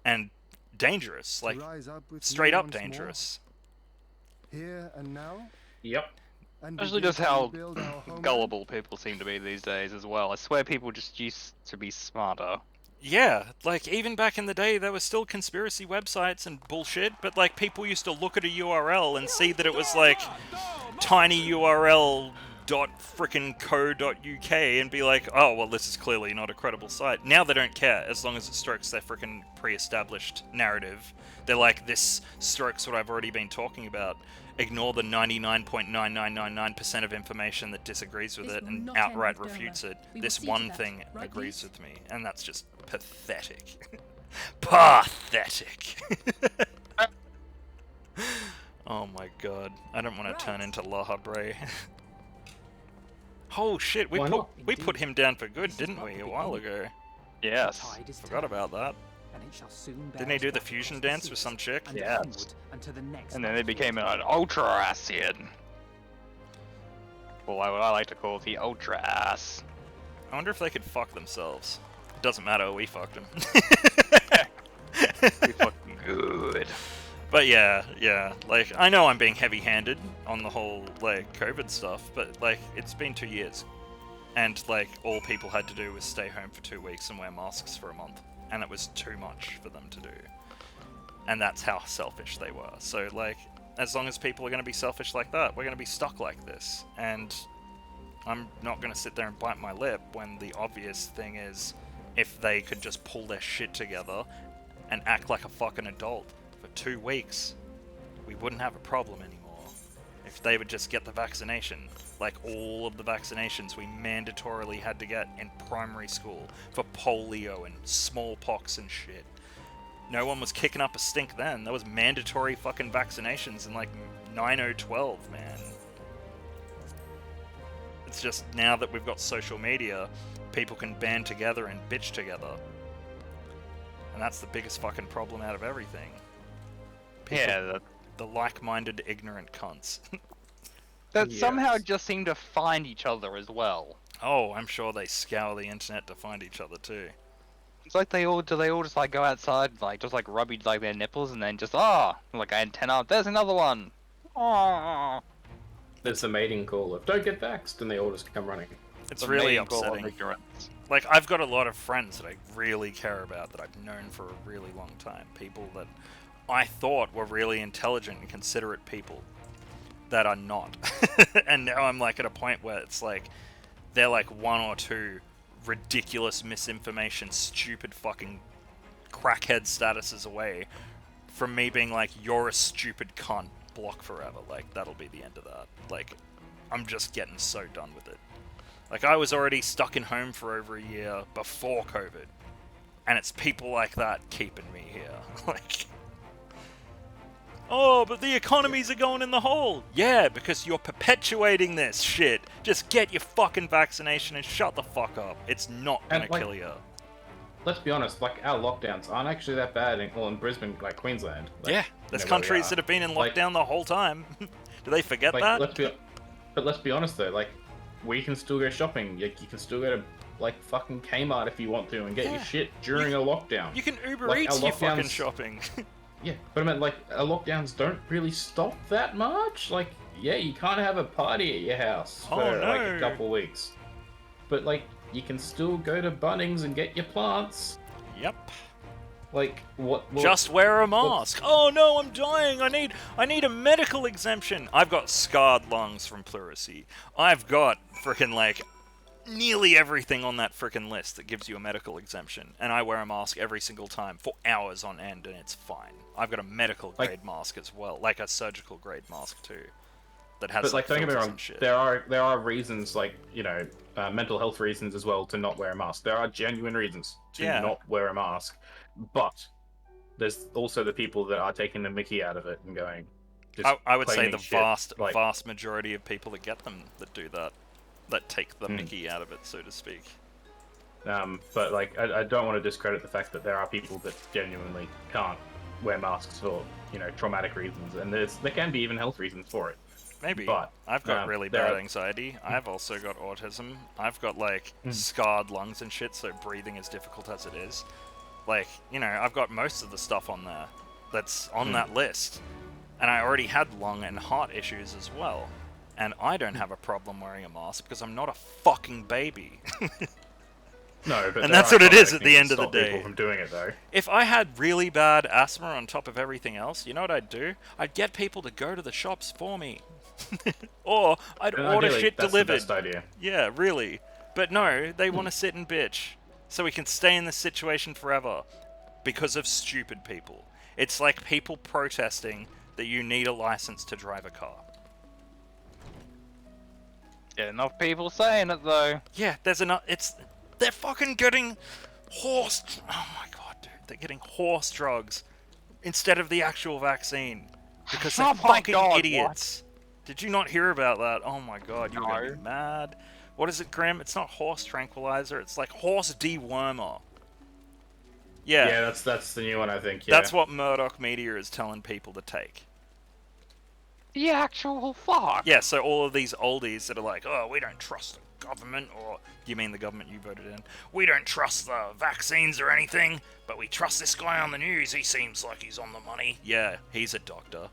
S1: And dangerous. Like, straight up dangerous.
S6: Here and now?
S2: Yep.
S3: Especially just how gullible people seem to be these days as well. I swear people just used to be smarter.
S1: Yeah, like, even back in the day, there were still conspiracy websites and bullshit, but, like, people used to look at a URL and see that it was, like, tinyurl.frickin.co.uk and be like, oh, well, this is clearly not a credible site. Now they don't care, as long as it strokes their frickin' pre-established narrative. They're like, this strokes what I've already been talking about. Ignore the 99.9999% of information that disagrees with it and outright refutes it. This one thing agrees with me, and that's just pathetic. Pathetic. Oh my god. I don't want to turn into La Habre. Oh shit, we put him down for good, didn't we, a while ago?
S3: Yes.
S1: Forgot about that. Didn't he do the fusion dance with some chick?
S3: Yes. And then they became an ultra Asian. Well, what I like to call the ultra ass.
S1: I wonder if they could fuck themselves. It doesn't matter, we fucked them.
S3: We fucking good.
S1: But yeah, like, I know I'm being heavy-handed on the whole, like, COVID stuff, but, like, it's been 2 years. And, like, all people had to do was stay home for 2 weeks and wear masks for a month. And it was too much for them to do. And that's how selfish they were. So, like, as long as people are going to be selfish like that, we're going to be stuck like this. And I'm not going to sit there and bite my lip when the obvious thing is, if they could just pull their shit together and act like a fucking adult for 2 weeks, we wouldn't have a problem anymore. If they would just get the vaccination, like all of the vaccinations we mandatorily had to get in primary school for polio and smallpox and shit. No one was kicking up a stink then. There was mandatory fucking vaccinations in like 9012, man. It's just now that we've got social media, people can band together and bitch together. And that's the biggest fucking problem out of everything. People, the like-minded ignorant cunts.
S3: That somehow just seem to find each other as well.
S1: Oh, I'm sure they scour the internet to find each other too.
S3: It's like they all just like go outside, like just like rub each like their nipples, and then just like antenna. There's another one. Oh.
S2: It's a mating call of don't get vaxxed, and they all just come running.
S1: It's really upsetting. Like, I've got a lot of friends that I really care about that I've known for a really long time. People that I thought were really intelligent and considerate people that are not. And now I'm like at a point where it's like, they're like one or two ridiculous misinformation, stupid fucking crackhead statuses away from me being like, you're a stupid cunt, block forever. Like, that'll be the end of that. Like, I'm just getting so done with it. Like, I was already stuck in home for over a year before COVID, and it's people like that keeping me here. Like, oh, but the economies are going in the hole. Yeah, because you're perpetuating this shit. Just get your fucking vaccination and shut the fuck up. It's not gonna kill you.
S2: Let's be honest, like, our lockdowns aren't actually that bad in Brisbane, like Queensland. Like,
S1: Yeah, there's countries that have been in lockdown the whole time. Do they forget that?
S2: Let's be honest though, like, we can still go shopping. You can still go to, like, fucking Kmart if you want to and get your shit during a lockdown.
S1: You can Uber
S2: Like,
S1: Eats
S2: our
S1: your fucking
S2: lockdowns-
S1: shopping.
S2: Yeah, but I mean, like, our lockdowns don't really stop that much. Like, yeah, you can't have a party at your house for like a couple weeks, but like, you can still go to Bunnings and get your plants.
S1: Yep.
S2: Like, what?
S1: Just wear a mask. Oh no, I'm dying. I need a medical exemption. I've got scarred lungs from pleurisy. I've got frickin' like nearly everything on that frickin' list that gives you a medical exemption, and I wear a mask every single time for hours on end, and it's fine. I've got a medical grade mask as well, like a surgical grade mask too, that has.
S2: But like, don't get me
S1: filters
S2: wrong,
S1: and shit.
S2: there are reasons, like, you know, mental health reasons as well to not wear a mask. There are genuine reasons to not wear a mask, but there's also the people that are taking the mickey out of it and going.
S1: I would say the
S2: shit,
S1: vast majority of people that get them that do that take the mickey out of it, so to speak.
S2: But like, I don't want to discredit the fact that there are people that genuinely can't wear masks for, you know, traumatic reasons, and there can be even health reasons for it.
S1: Maybe.
S2: But
S1: I've got really bad anxiety. I've also got autism. I've got like scarred lungs and shit, so breathing is difficult as it is. Like, you know, I've got most of the stuff on there that's on that list, and I already had lung and heart issues as well. And I don't have a problem wearing a mask because I'm not a fucking baby.
S2: No, but
S1: and that's what it is at the end of the day.
S2: People from doing it though.
S1: If I had really bad asthma on top of everything else, you know what I'd do? I'd get people to go to the shops for me, or I'd order shit delivered.
S2: That's the best idea.
S1: Yeah, really. But no, they want to sit and bitch, so we can stay in this situation forever because of stupid people. It's like people protesting that you need a license to drive a car.
S3: Get enough people saying it though.
S1: Yeah, there's enough. They're fucking getting horse. Oh my god, dude, they're getting horse drugs instead of the actual vaccine because they're fucking idiots. What? Did you not hear about that? Oh my god, you're gonna be mad. What is it, Grim? It's not horse tranquilizer. It's like horse dewormer. Yeah.
S2: Yeah, that's the new one, I think. Yeah.
S1: That's what Murdoch Media is telling people to take.
S3: The actual fuck.
S1: Yeah, so all of these oldies that are like, oh, we don't trust the government, or you mean the government you voted in? We don't trust the vaccines or anything, but we trust this guy on the news. He seems like he's on the money. Yeah, he's a doctor.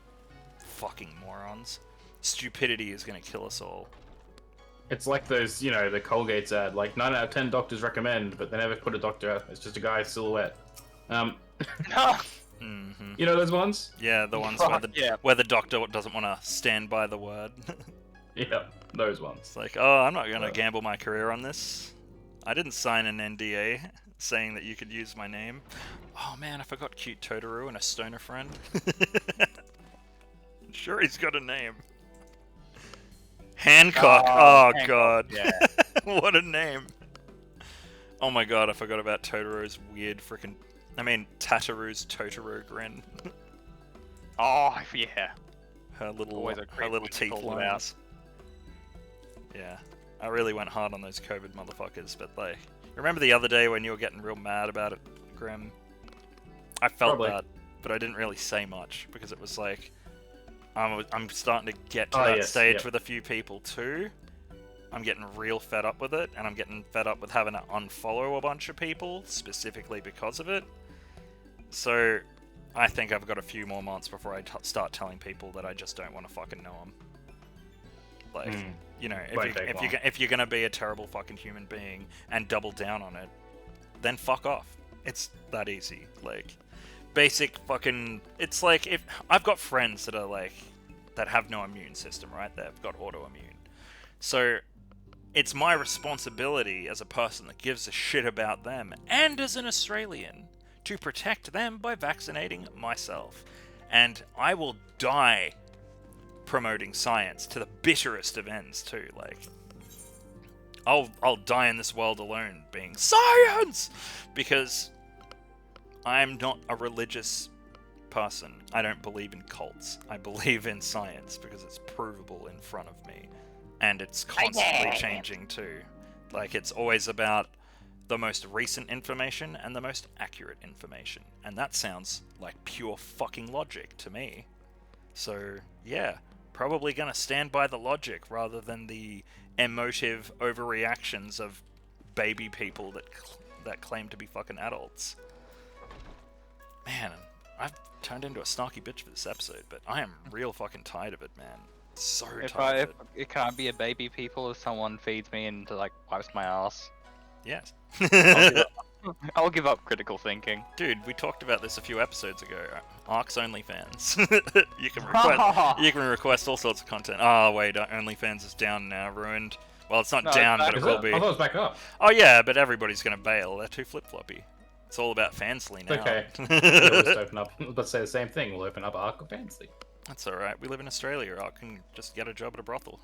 S1: Fucking morons. Stupidity is gonna kill us all.
S2: It's like those, you know, the Colgate's ad, like 9 out of 10 doctors recommend, but they never put a doctor out. It's just a guy's silhouette. You know those ones?
S1: Yeah, the ones where the doctor doesn't want to stand by the word.
S2: Yeah, those ones.
S1: It's like, oh, I'm not going to gamble my career on this. I didn't sign an NDA saying that you could use my name. Oh man, I forgot cute Totoro and a stoner friend. Sure, he's got a name. Hancock. Oh
S3: Hancock,
S1: god.
S3: yeah.
S1: What a name. Oh my god, I forgot about Totoro's weird freaking... Tataru's Totoro grin.
S3: Oh, yeah.
S1: Her little
S3: Always a great one to
S1: teeth
S3: talk
S1: lines. Yeah. I really went hard on those COVID motherfuckers, but like... Remember the other day when you were getting real mad about it, Grim? I felt that, but I didn't really say much, because it was like... I'm starting to get to that stage with a few people too. I'm getting real fed up with it, and I'm getting fed up with having to unfollow a bunch of people, specifically because of it. So, I think I've got a few more months before I start telling people that I just don't want to fucking know them. Like, you know, if you're gonna be a terrible fucking human being and double down on it, then fuck off. It's that easy. Like, basic fucking... It's like, if I've got friends that are like... that have no immune system, right? They've got autoimmune. So, it's my responsibility as a person that gives a shit about them, and as an Australian, to protect them by vaccinating myself. And I will die promoting science to the bitterest of ends too. Like, I'll die in this world alone being science, because I'm not a religious person. I don't believe in cults. I believe in science because it's provable in front of me, and it's constantly changing too. Like, it's always about the most recent information and the most accurate information, and that sounds like pure fucking logic to me. So yeah, probably gonna stand by the logic rather than the emotive overreactions of baby people that claim to be fucking adults. Man, I've turned into a snarky bitch for this episode, but I am real fucking tired of it, man. So tired of it.
S3: It can't be a baby people if someone feeds me and like wipes my ass.
S1: Yes.
S3: I'll give up critical thinking.
S1: Dude, we talked about this a few episodes ago. Ark's OnlyFans. you can request all sorts of content. Oh wait, OnlyFans is down now, ruined. Well, it's not down, but it will be.
S2: I thought it was back up.
S1: Oh yeah, but everybody's gonna bail. They're too flip-floppy. It's all about Fansly now.
S2: Okay. We'll just open up. Let's say the same thing. We'll open up Ark of Fancy.
S1: That's alright. We live in Australia. Ark can just get a job at a brothel.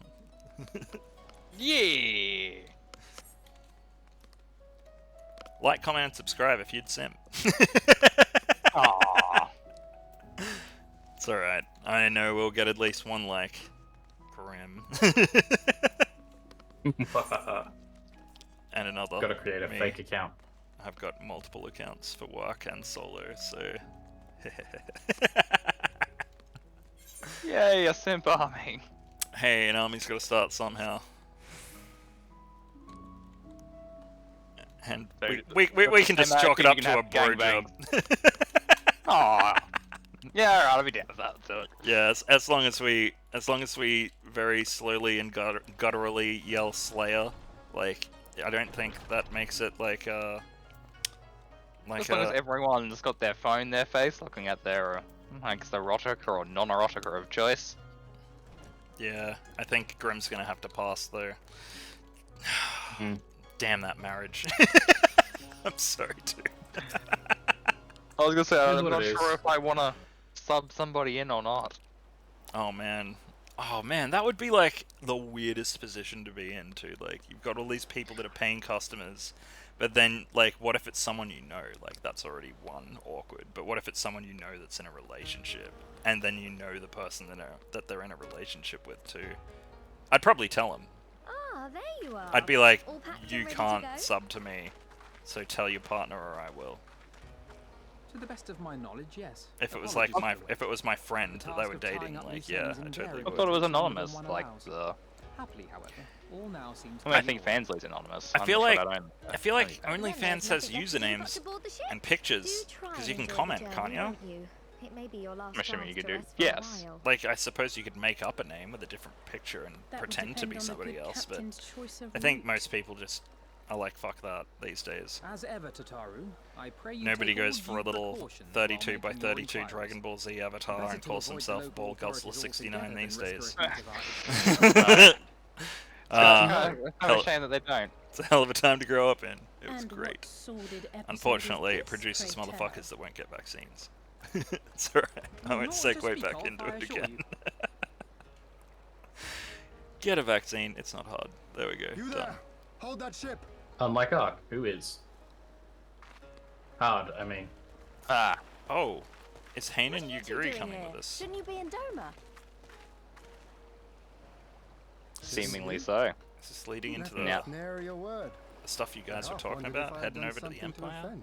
S3: Yeah.
S1: Like, comment, and subscribe if you'd simp.
S3: Aww.
S1: It's alright. I know we'll get at least one like. Grim. And another.
S2: Gotta create a
S1: me.
S2: fake account.
S1: I've got multiple accounts for work and solo, so...
S3: Yay, a simp army.
S1: Hey, an army's gotta start somehow. And we can just chalk it up to a bro job.
S3: Aww. Yeah, alright, I'll be down with that. So.
S1: Yeah, as long as we very slowly and gutturally yell Slayer, like, I don't think that makes it like
S3: as long as everyone's got their phone in their face, looking at their like the erotica or non-erotica of choice.
S1: Yeah, I think Grim's gonna have to pass though. Damn that marriage. I'm sorry, dude.
S3: I was gonna say, I'm
S2: Here's what
S3: not
S2: it is.
S3: sure if I wanna sub somebody in or not.
S1: Oh man, that would be like the weirdest position to be in too. Like, you've got all these people that are paying customers, but then like, what if it's someone you know? Like, that's already one awkward. But what if it's someone you know that's in a relationship, and then you know the person that they're in a relationship with too? I'd probably tell them.
S7: Ah, there you are.
S1: I'd be like,
S7: All packed
S1: you
S7: and ready to
S1: can't
S7: go?
S1: sub to me, so tell your partner or I will.
S8: To the best of my knowledge, yes.
S1: If it was like my friend that they were dating, like, yeah, I totally
S3: I
S1: would.
S3: thought it was anonymous, like the.
S8: Happily, however, all now seems
S3: I mean, I think Fansly's anonymous.
S1: I feel like
S7: Then
S1: OnlyFans
S7: there's
S1: has
S7: nothing left to do but
S1: usernames
S7: to board the ship.
S1: and pictures,
S7: Do try
S1: because you
S7: and
S1: can
S7: enjoy
S1: comment,
S7: the
S1: can't
S7: journey,
S1: you?
S7: won't you? It may be your last
S3: I'm assuming you
S7: chance
S3: could
S7: to
S3: do.
S7: rest for a
S3: Yes.
S7: while.
S1: Like, I suppose you could make up a name with a different picture and
S9: That would
S1: pretend to
S9: depend
S1: be
S9: on the
S1: somebody
S9: good
S1: else, but
S9: captain's choice of
S1: I think
S9: route.
S1: most people just are like, fuck that these days.
S8: As ever, Tataru, I pray you
S1: Nobody
S8: take all
S1: goes for a
S8: due
S1: little
S8: precautions
S1: 32
S8: while
S1: by
S8: making your
S1: 32
S8: inquiries.
S1: Dragon Ball Z avatar
S8: Better
S1: and
S8: to
S1: calls
S8: avoid the
S1: himself
S8: local
S1: Ball
S8: authorities
S1: Guzzler 69
S8: altogether
S1: these
S8: than risk
S1: days.
S8: a repeat of our
S3: It's
S1: hell-
S3: a shame that they don't.
S1: It's a hell of a time to grow up in. It was
S9: And what
S1: great.
S9: sordid episode
S1: Unfortunately,
S9: is
S1: it
S9: this,
S1: produces
S9: pray tell?
S1: motherfuckers that won't get vaccines. It's alright. I won't
S8: Not to
S1: segue
S8: speak
S1: back
S8: of,
S1: into
S8: I
S1: it
S8: assure
S1: again.
S8: you.
S1: Get a vaccine. It's not hard. There we go.
S6: You
S1: Done.
S6: there! Hold that ship!
S2: Unlike Ark, who is hard. I mean,
S3: Ah.
S1: Oh, is Hanan
S7: What are you two
S1: Yuguri
S7: doing
S1: coming
S7: here?
S1: with us?
S7: Shouldn't you be in Doma?
S3: Seemingly so.
S1: Is this leading into
S3: Yeah.
S1: the
S6: Nary a word.
S1: stuff you guys were
S6: I
S1: talking
S6: wondered if
S1: about?
S6: I had
S1: Heading
S6: done
S1: over to the
S6: something to
S1: Empire?
S6: offend.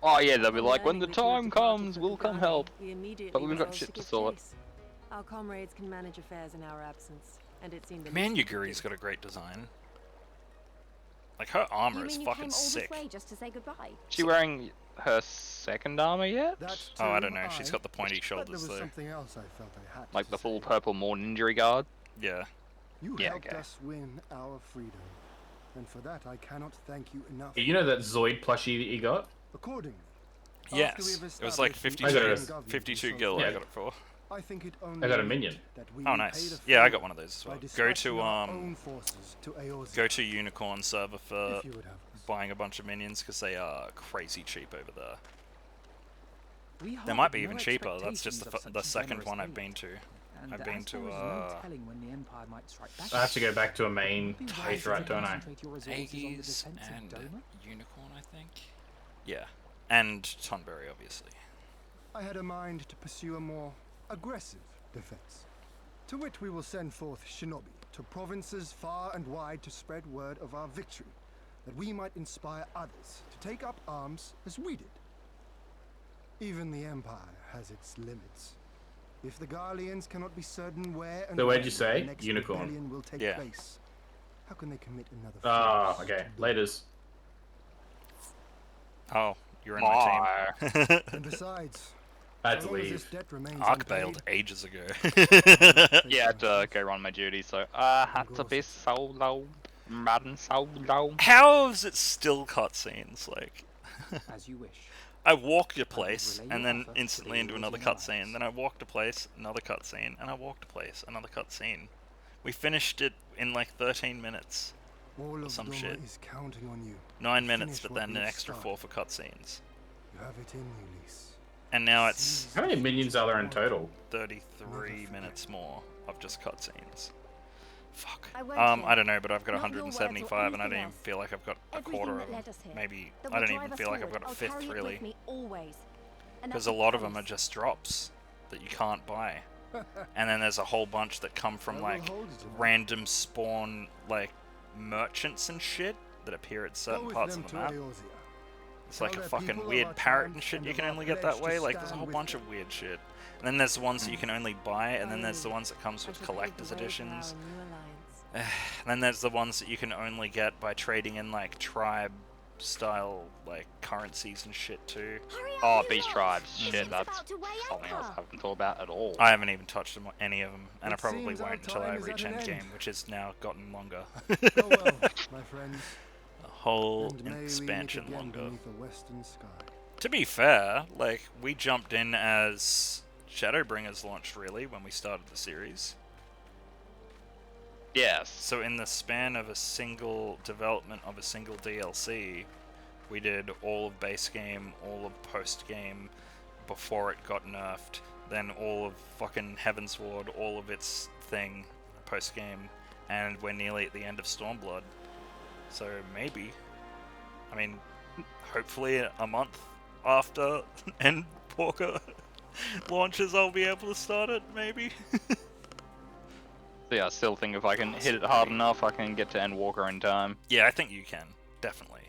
S3: Oh yeah, they'll be like, when
S5: Learning
S3: the
S5: that you have
S3: time
S5: departed
S3: comes,
S5: for
S3: we'll
S5: the
S3: come
S5: bounty,
S3: help.
S5: we immediately
S3: But we've got
S5: resolved
S3: shit
S5: to
S3: to
S5: give
S3: sort.
S5: chase. Our comrades can manage affairs in our absence, and it seemed the
S1: Man,
S5: least we could
S1: Yuguri's
S5: do.
S1: got a great design. Like, her
S7: You
S1: armor is
S7: mean you
S1: fucking
S7: came all
S1: sick.
S7: this way just to say goodbye?
S3: She wearing her second armor yet?
S6: That
S1: Oh, I
S6: too,
S1: don't know. She's got the pointy
S6: but
S1: shoulders
S6: there was
S1: though.
S6: something else I felt I had
S3: Like
S6: to
S3: the full
S6: say.
S3: purple morn injury guard?
S1: Yeah.
S6: You
S3: Yeah,
S6: helped
S3: okay.
S6: us win our freedom, and for that I cannot thank you enough.
S2: you know that Zoid plushie that you got?
S6: Accordingly,
S1: Yes.
S6: after we've
S1: It was like
S6: established
S1: 52,
S2: I got it.
S1: 52
S6: government
S1: gil
S2: Yeah.
S1: I got it for.
S6: I think it only
S2: I got a minion.
S6: that we
S1: Oh,
S6: repay
S1: nice.
S6: the
S1: Yeah, I
S6: favor
S1: got one of those as
S6: by
S1: well. Go
S6: dispatching
S1: to
S6: our own forces to Eorzea,
S1: go to Unicorn server for
S6: if you would have us.
S1: buying a bunch of minions because they are crazy cheap over there.
S8: We
S1: They
S8: harbored
S1: might be
S8: no
S1: even cheaper. That's just
S8: expectations of such
S1: the second
S8: generous
S1: one I've
S8: aid.
S1: been to.
S8: And
S1: I've been
S8: as
S1: to,
S8: there is no telling when the Empire might strike back
S2: I have to go back to a
S8: Would
S2: main
S8: it be wiser
S2: playthrough,
S8: to
S2: don't I?
S8: concentrate your resources on the
S1: Aegis
S8: defense of
S1: and
S8: Doma?
S1: Unicorn, I think. Yeah, and Tonberry, obviously.
S6: I had a mind to pursue a more aggressive defense, to which we will send forth shinobi to provinces far and wide to spread word of our victory, that we might inspire others to take up arms as we did. Even the Empire has its limits. If the Garleans cannot be certain where and
S2: So where'd
S6: when
S2: you say?
S6: the next
S2: Unicorn.
S6: rebellion will take
S1: Yeah.
S6: place, how can they commit another
S2: Ah,
S6: force
S2: okay.
S6: to Doma?
S2: Laters.
S1: Oh, you're in my team.
S6: And besides,
S2: I had
S6: so
S2: to
S6: long as
S2: leave.
S6: this debt remains
S1: Arc
S6: unpaid,
S1: bailed ages ago.
S3: Yeah, I had to go run my duty, so I had to be solo, running solo.
S1: How is it still cutscenes? Like,
S8: As you wish.
S1: I walked a
S8: will
S1: place
S8: relay
S1: and
S8: your
S1: then
S8: offer to
S1: instantly
S8: the
S1: into another
S8: Eorzean
S1: cutscene.
S8: Alliance.
S1: Then I walked a place, another cutscene, and I walked a place, another cutscene. We finished it in like 13 minutes.
S6: all of
S1: some
S6: Doma
S1: shit.
S6: is counting on you.
S1: 9
S6: to
S1: minutes,
S6: finish
S1: but
S6: what
S1: then an
S6: we've
S1: extra
S6: started.
S1: 4 for cutscenes.
S6: You have it in you, Lise.
S1: And now it's
S2: How many minions are there in total?
S1: 33 minutes more of just cutscenes. Fuck.
S7: I won't
S1: I
S7: hear.
S1: don't know, but I've got
S7: Not your words or
S1: 175 and I don't
S7: anything
S1: even
S7: else.
S1: feel like I've got a
S7: Everything
S1: quarter of
S7: that
S1: them.
S7: led us here,
S1: Maybe,
S7: that
S1: I
S7: will
S1: don't
S7: drive
S1: even
S7: us
S1: feel like I've
S7: forward.
S1: got a
S7: I'll
S1: fifth
S7: carry it with
S1: really.
S7: me always. And
S1: Because
S7: that's
S1: a lot of them
S7: promise.
S1: are just drops that you can't buy. And then there's a whole bunch that come from
S6: I will
S1: like
S6: hold you to that.
S1: random spawn like merchants and shit that appear at
S6: Go
S1: certain
S6: with
S1: parts
S6: them
S1: of the
S6: to
S1: map.
S6: Eorzea.
S1: It's
S6: Tell
S1: like a
S6: their
S1: fucking
S6: people of
S1: weird
S6: our
S1: parrot
S6: triumph
S1: and shit
S6: and
S1: you
S6: of
S1: can
S6: our
S1: only get
S6: pledge
S1: that
S6: to
S1: way. Like there's a
S6: stand
S1: whole
S6: with
S1: bunch
S6: them.
S1: of weird shit. And then there's the ones that you can only buy, and then there's the ones that comes
S7: I
S1: with
S7: shall pave the
S1: collector's
S7: way for our
S1: editions.
S7: new alliance.
S1: And then there's the ones that you can only get by trading in like tribe style like currencies and shit too.
S7: Hurry up,
S3: Oh,
S7: you
S3: beast
S7: lot.
S3: tribes.
S7: The
S3: Shit,
S7: ship's
S3: that's
S7: about to weigh
S3: something else I
S7: anchor.
S3: haven't thought about at all.
S1: I haven't even touched them, any of them, and I
S6: It
S1: probably
S6: seems our
S1: won't until I
S6: time is
S1: reach
S6: at an
S1: endgame,
S6: end.
S1: which has now gotten longer.
S6: Go well, my friends.
S1: A whole
S6: And may we meet
S1: expansion
S6: again
S1: longer.
S6: beneath a western sky.
S1: To be fair, like, we jumped in as Shadowbringers launched, really, when we started the series.
S3: Yes.
S1: So in the span of a single development of a single DLC, we did all of base game, all of post game, before it got nerfed, then all of fucking Heavensward, all of its thing, post game, and we're nearly at the end of Stormblood. So maybe, I mean, hopefully a month after Endwalker launches, I'll be able to start it. Maybe.
S3: So yeah, I still think if I can hit it hard enough, I can get to Endwalker in time.
S1: Yeah, I think you can definitely.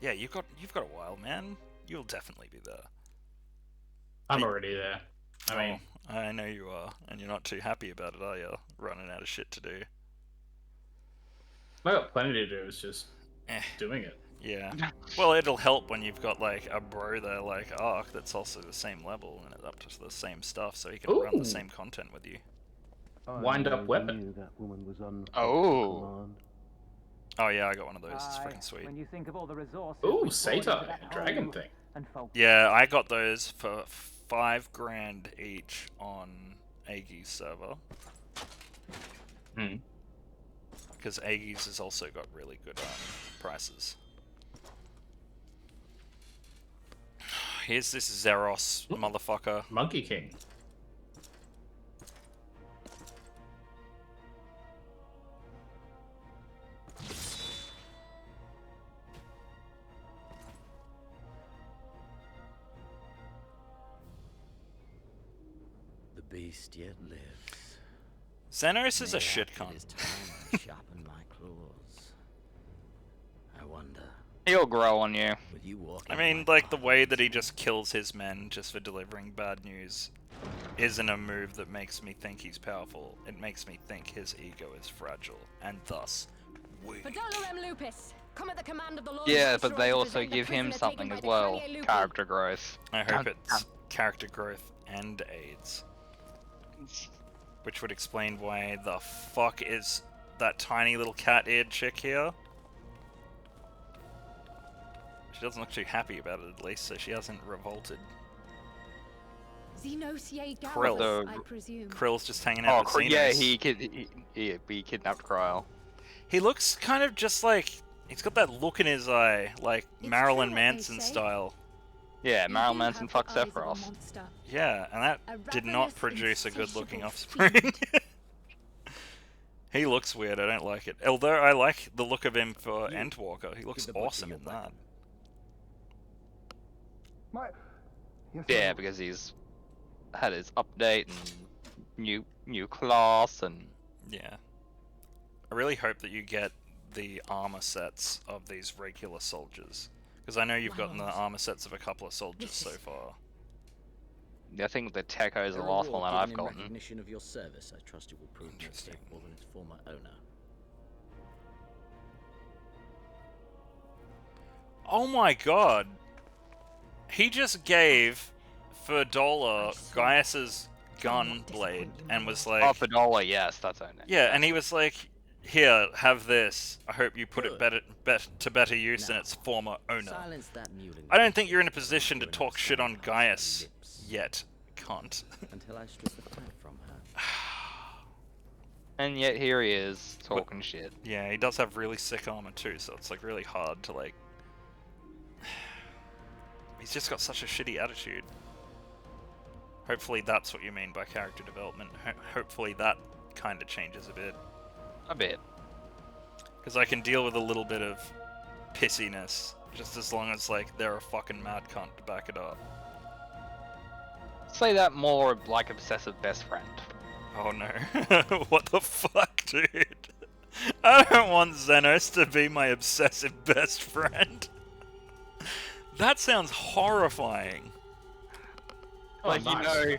S1: Yeah, you've got a while, man. You'll definitely be there.
S2: I'm already there. I mean,
S1: Oh, I know you are, and you're not too happy about it, are you? Running out of shit to do.
S2: I got plenty to do. It's just
S1: Eh.
S2: doing it.
S1: Yeah. Well, it'll help when you've got like a bro there like Ark that's also the same level and it's up to the same stuff, so he can run
S2: Ooh.
S1: the same content with you.
S2: Wind-up weapon.
S3: Oh.
S1: Oh yeah, I got one of those. It's freaking sweet.
S8: When you think of all the resources
S2: Ooh,
S8: we poured into
S2: Satai,
S8: that
S2: dragon
S8: hole
S2: thing.
S8: and focus.
S1: Yeah, I got those for $5,000 each on Aegis server.
S2: Hmm.
S1: Because Aegis has also got really good prices. Here's this Zeros motherfucker.
S2: Monkey King.
S9: The beast yet lives.
S1: Xenos is a
S9: Mayhap
S1: shit
S9: it
S1: cunt.
S9: is time I sharpen my claws. I wonder,
S3: He'll grow on you.
S9: with you walking
S1: I
S9: on
S1: mean,
S9: my
S1: like, the way
S9: path,
S1: that he just kills his men just for delivering bad news isn't a move that makes me think he's powerful. It makes me think his ego is fragile, and thus weak.
S7: Fidolorem Lupus, come at the command of the Lord
S3: Yeah,
S7: Viceroy
S3: but they
S7: to
S3: also
S7: present the
S3: give him
S7: prisoner
S3: something
S7: taken
S3: as
S7: by the
S3: well.
S7: Cranier Lupi.
S3: Character growth.
S1: I hope it's character growth and AIDS. Which would explain why the fuck is that tiny little cat-eared chick here. She doesn't look too happy about it, at least, so she hasn't revolted.
S7: Xenos Ye
S1: Krill.
S7: Gallus, I presume.
S1: Krill's just hanging out with Xenos.
S3: Yeah, he kidnapped Kryl.
S1: He looks kind of just like... He's got that look in his eye, like
S7: It's
S1: Marilyn
S7: true what they
S1: Manson
S7: say.
S1: style.
S3: Yeah,
S7: You
S3: Marilyn
S7: do
S3: Manson
S7: have
S3: fucks
S7: the eyes of a
S3: Sephiroth.
S7: monster.
S1: Yeah, and that
S7: A
S1: did not
S7: ravenous,
S1: produce a good-looking
S7: insatiable
S1: offspring. He looks weird, I don't like it. Although I like the look of him for Endwalker. He looks
S9: the butcher
S1: awesome
S9: your
S1: in that.
S6: My... Yes,
S3: Yeah,
S6: Lord.
S3: because he's had his update and new class and
S1: Yeah. I really hope that you get the armor sets of these regular soldiers. Because I know you've gotten the
S7: Wow.
S1: armor sets of a couple of soldiers
S7: This
S1: so
S7: is-
S1: far.
S3: I think the Tekko is the
S9: A
S3: last one
S9: reward
S3: that I've
S9: given in
S3: gotten.
S9: recognition of your service, I trust it will prove more
S1: Interesting.
S9: capable than its former owner.
S1: Oh my god! He just gave Ferdola Gaius's gun blade and was like...
S3: Oh, Fadola, yes, that's her name.
S1: Yeah, and he was like, "Here, have this. I hope you put it to better use than
S9: Now,
S1: its former owner."
S9: Silence that mewling.
S1: I don't think you're in a position to
S9: You're
S1: talk
S9: not
S1: shit on
S9: standing
S1: Gaius
S9: outside lips
S1: yet, cunt.
S9: Until I strip the fat from her.
S3: And yet here he is, talking shit.
S1: Yeah, he does have really sick armor too, so it's like really hard to like... He's just got such a shitty attitude. Hopefully that's what you mean by character development. Hopefully that kind of changes a bit.
S3: A bit.
S1: Because I can deal with a little bit of pissiness, just as long as like they're a fucking mad cunt to back it up.
S3: Say that more like obsessive best friend.
S1: Oh no. What the fuck, dude? I don't want Xenos to be my obsessive best friend. That sounds horrifying.
S3: Like,
S2: nice.
S3: you know,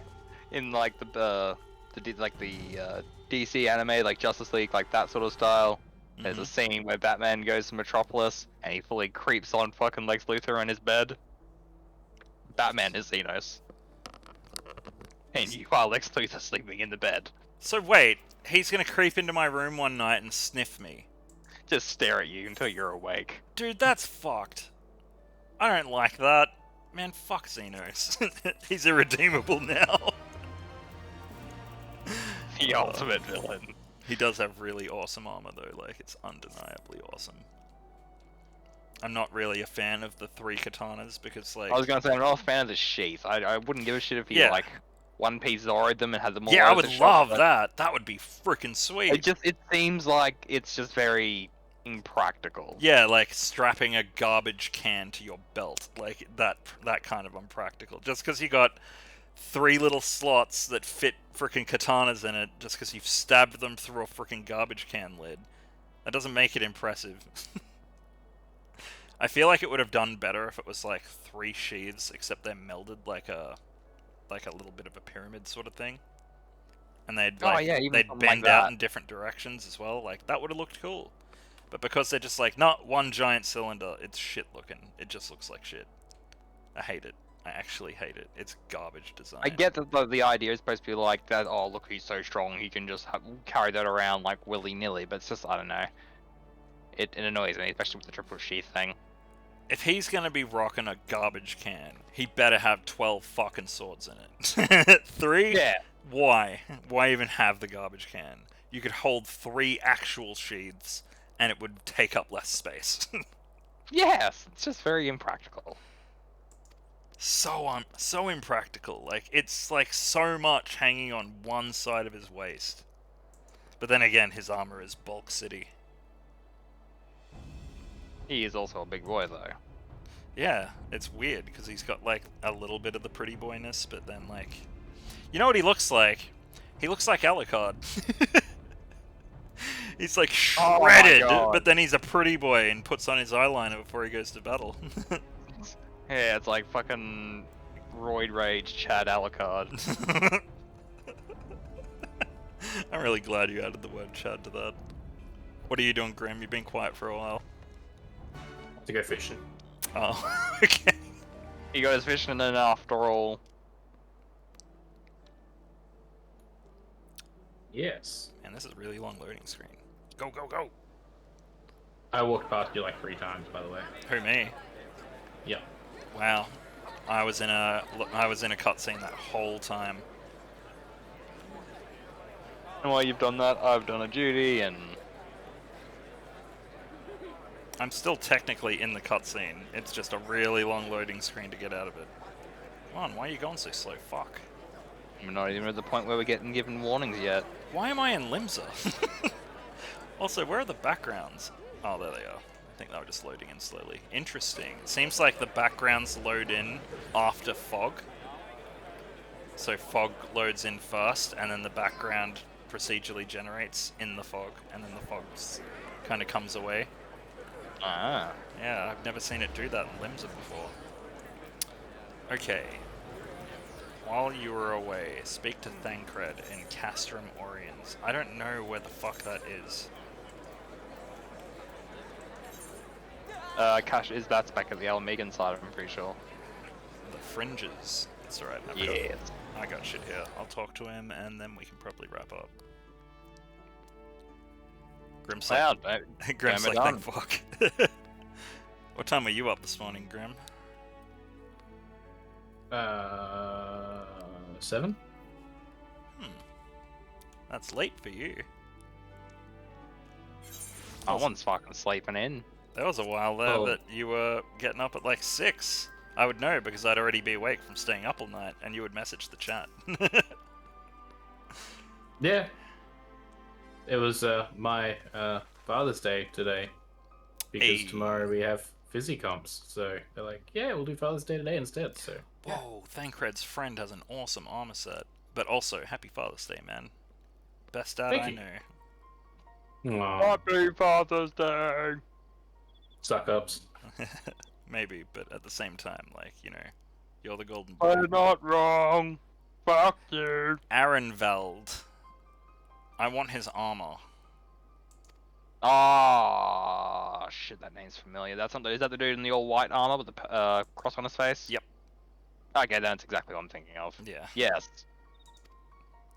S3: in like the DC anime, like Justice League, like that sort of style. There's a scene where Batman goes to Metropolis and he fully creeps on fucking Lex Luthor in his bed. Batman is Xenos. And you are Lex Luthor sleeping in the bed.
S1: So wait, he's gonna creep into my room one night and sniff me.
S3: Just stare at you until you're awake.
S1: Dude, that's fucked. I don't like that. Man, fuck Xenos. He's irredeemable now.
S3: The ultimate villain.
S1: He does have really awesome armor though, like it's undeniably awesome. I'm not really a fan of the 3 katanas because like...
S3: I was gonna say, I'm not a fan of the sheath. I wouldn't give a shit if he
S1: Yeah.
S3: like One Piece Zoro'd them and had them all
S1: Yeah, I
S3: over
S1: would
S3: the shop,
S1: love
S3: but
S1: that. That would be freaking sweet.
S3: it seems like it's just very impractical.
S1: Yeah, like strapping a garbage can to your belt. Like that kind of unpractical. Just because you got 3 little slots that fit freaking katanas in it just because you've stabbed them through a freaking garbage can lid. That doesn't make it impressive. I feel like it would have done better if it was like 3 sheaths, except they're melded like a little bit of a pyramid sort of thing. And they'd like,
S3: even
S1: they'd
S3: something
S1: bend
S3: like
S1: out
S3: that.
S1: in different directions as well. Like that would have looked cool. But because they're just like, not one giant cylinder, it's shit looking. It just looks like shit. I hate it. I actually hate it. It's garbage design.
S3: I get that the idea is supposed to be like that. Oh, look, he's so strong. He can just carry that around like willy nilly. But it's just, I don't know. It annoys me, especially with the triple sheath thing.
S1: If he's gonna be rocking a garbage can, he better have 12 fucking swords in it. 3?
S3: Yeah.
S1: Why? Why even have the garbage can? You could hold 3 actual sheaths, and it would take up less space.
S3: Yes, it's just very impractical.
S1: So impractical. Like, it's like so much hanging on one side of his waist. But then again, his armor is bulk city.
S3: He is also a big boy, though.
S1: Yeah, it's weird, because he's got, like, a little bit of the pretty boyness, but then, like... You know what he looks like? He looks like Alucard. He's, like,
S3: Oh my
S1: shredded,
S3: God.
S1: but then he's a pretty boy and puts on his eyeliner before he goes to battle.
S3: Yeah, it's like fucking roid rage Chad Alucard.
S1: I'm really glad you added the word Chad to that. What are you doing, Grim? You've been quiet for a while.
S2: To go fishing.
S1: Oh, okay.
S3: He goes fishing in after all.
S2: Yes.
S1: And this is a really long loading screen. Go, go, go!
S2: I walked past you like 3 times, by the way.
S1: Who, me?
S2: Yep.
S1: Wow. I was in a cutscene that whole time.
S3: And while you've done that, I've done a duty, and
S1: I'm still technically in the cutscene. It's just a really long loading screen to get out of it. Come on, why are you going so slow? Fuck.
S3: we're not even at the point where we're getting given warnings yet.
S1: Why am I in Limsa? Also, where are the backgrounds? Oh, there they are. I think they were just loading in slowly. Interesting. It seems like the backgrounds load in after fog. So fog loads in first, and then the background procedurally generates in the fog, and then the fog kind of comes away.
S3: Ah.
S1: Yeah, I've never seen it do that in Limsa before. Okay. While you were away, speak to Thancred in Castrum Oriens. I don't know where the fuck that is.
S3: Cash is that's back at the Almegan side, I'm pretty sure.
S1: The Fringes. That's alright.
S3: Yes.
S1: I got shit here. I'll talk to him, and then we can probably wrap up. Grim's like,
S3: Loud,
S1: Grim's
S3: damn it,
S1: like, thank fuck. What time were you up this morning, Grim?
S2: 7?
S1: That's late for you.
S3: I one's fucking sleeping in.
S1: There was a while there that you were getting up at like 6. I would know because I'd already be awake from staying up all night, and you would message the chat.
S2: Yeah. It was my Father's Day today. Because tomorrow we have Fizzy comps. So they're like, yeah, we'll do Father's Day today instead. So
S1: Whoa, Thancred's friend has an awesome armor set. But also, happy Father's Day, man. Best dad
S2: Thank
S1: I
S2: you.
S1: know.
S2: Aw,
S3: Happy Father's Day!
S2: suck ups.
S1: Maybe, but at the same time, like, you know, you're the golden boy.
S3: I'm not wrong. Fuck you.
S1: Arenveld. I want his armor.
S3: Ah, shit, that name's familiar. That's not. Is that the dude in the all white armor with the cross on his face?
S1: Yep.
S3: Okay, that's exactly what I'm thinking of.
S1: Yeah.
S3: Yes.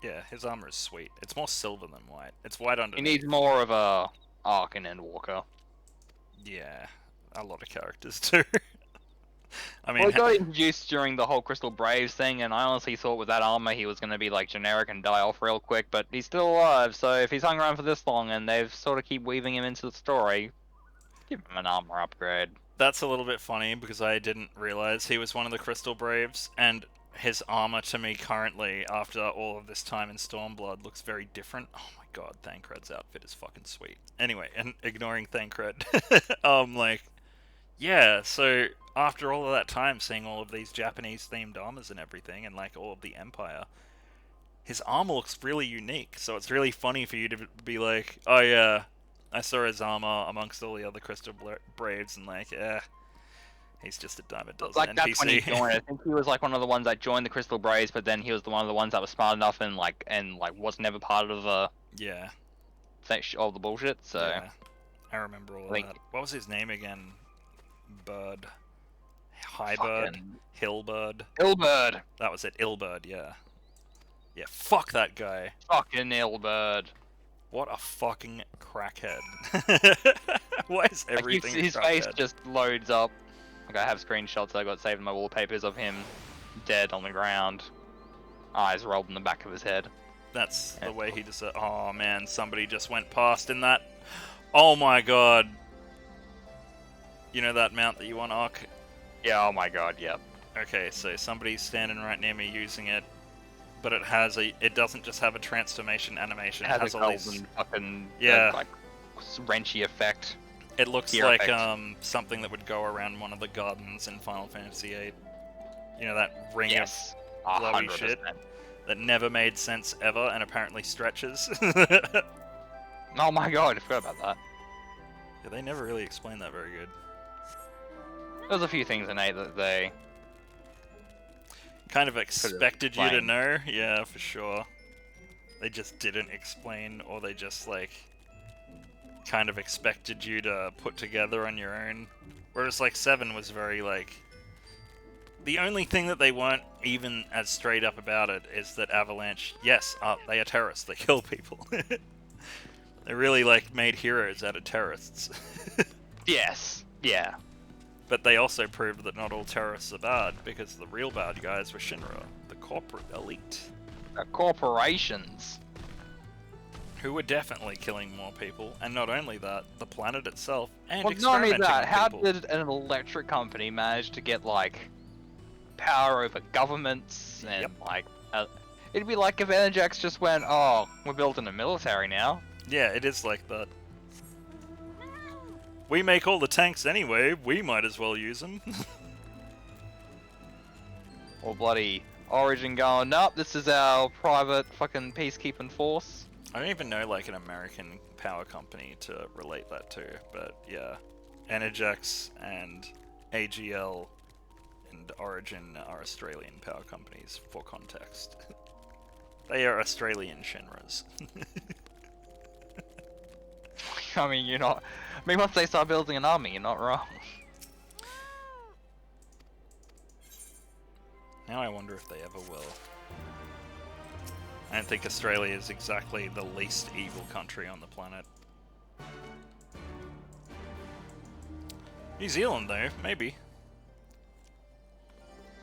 S1: Yeah, his armor is sweet. It's more silver than white. It's white
S3: He
S1: underneath.
S3: needs more of a Ark and Endwalker.
S1: Yeah, a lot of characters too. I mean,
S3: Well, he got introduced during the whole Crystal Braves thing, and I honestly thought with that armor he was going to be like generic and die off real quick, but he's still alive, so if he's hung around for this long and they've sort of keep weaving him into the story, give him an armor upgrade.
S1: that's a little bit funny because I didn't realize he was one of the Crystal Braves, and his armor to me currently, after all of this time in Stormblood, looks very different. Oh my god, Thancred's outfit is fucking sweet. Anyway, and ignoring Thancred, like, yeah, so after all of that time seeing all of these Japanese-themed armors and everything, and like all of the Empire, his armor looks really unique, so it's really funny for you to be like, oh yeah, I saw his armor amongst all the other Crystal Braves, and like, yeah, he's just a dime a dozen
S3: Like,
S1: NPC.
S3: that's when he joined. I think he was like one of the ones that joined the Crystal Braves, but then he was one of the ones that was smart enough and was never part of the
S1: Yeah.
S3: all the bullshit. So
S1: Yeah. I remember all of that. What was his name again? Bird. Highbird? Hillbird?
S3: Ilbird.
S1: That was it, Ilbird, yeah. Yeah, fuck that guy.
S3: Fucking Ilbird.
S1: What a fucking crackhead. Why is
S3: Like,
S1: everything
S3: his face just loads up. Like, I have screenshots I got saved in my wallpapers of him dead on the ground. Eyes rolled in the back of his head.
S1: That's the way he just... Oh man, somebody just went past in that... Oh my god. You know that mount that you want, Ark?
S3: Yeah, oh my god, yep.
S1: Okay, so somebody's standing right near me using it, but it has a... It doesn't just have a transformation animation.
S3: It has a
S1: all these...
S3: golden fucking
S1: Yeah.
S3: like wrenchy effect.
S1: It looks
S3: Gear
S1: like
S3: effect.
S1: something that would go around one of the gardens in Final Fantasy VIII. You know, that ring
S3: Yes,
S1: of glowy
S3: 100%.
S1: shit that never made sense ever and apparently stretches.
S3: Oh my god, I forgot about that.
S1: Yeah, they never really explained that very good.
S3: There's a few things in 8 that they...
S1: Kind of expected you to
S3: explained.
S1: know, yeah, for sure. They just didn't explain, or they just, like, kind of expected you to put together on your own. Whereas, like, 7 was very, like... The only thing that they weren't even as straight up about it is that Avalanche, yes, they are terrorists, they kill people. They really, like, made heroes out of terrorists.
S3: Yes, yeah.
S1: But they also proved that not all terrorists are bad, because the real bad guys were Shinra, the corporate elite.
S3: Corporations.
S1: Who were definitely killing more people, and not only that, the planet itself, and
S3: Well, not only
S1: experimenting
S3: that,
S1: with
S3: how
S1: people.
S3: did an electric company manage to get, like, power over governments and, like, it'd be like if Energex just went, oh, we're building a military now.
S1: Yeah, it is like that. We make all the tanks anyway, we might as well use them.
S3: Or bloody Origin going, nope, this is our private fucking peacekeeping force.
S1: I don't even know, like, an American power company to relate that to, but yeah. Energex and AGL and Origin are Australian power companies, for context. They are Australian Shinras.
S3: I mean, you're not... I mean, once they start building an army, you're not wrong.
S1: Now I wonder if they ever will. I don't think Australia is exactly the least evil country on the planet. New Zealand, though, maybe.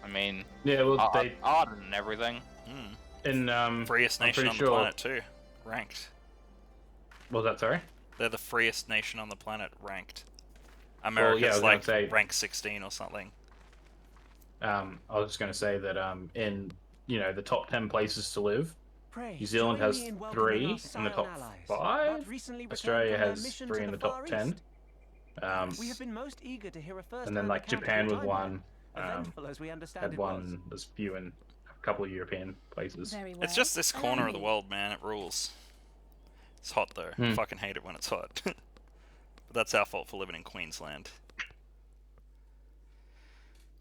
S3: I mean,
S2: Yeah, well,
S3: art and everything.
S1: Freest
S2: I'm
S1: nation
S2: pretty
S1: on
S2: sure...
S1: the planet, too. Ranked.
S2: What was that, sorry?
S1: They're the freest nation on the planet, ranked.
S2: Well,
S1: America's
S2: yeah, I was
S1: like
S2: gonna say,
S1: rank 16 or something.
S2: I was just going to say that in, the top 10 places to live, New Zealand has 3 in the top 5. Australia has 3 in the top 10.
S8: We have been most eager to hear a first
S2: And then, like, Japan with 1. Had 1 as few in a couple of European places.
S1: It's just this corner of the world, man. It rules. It's hot, though. I fucking hate it when it's hot. But that's our fault for living in Queensland.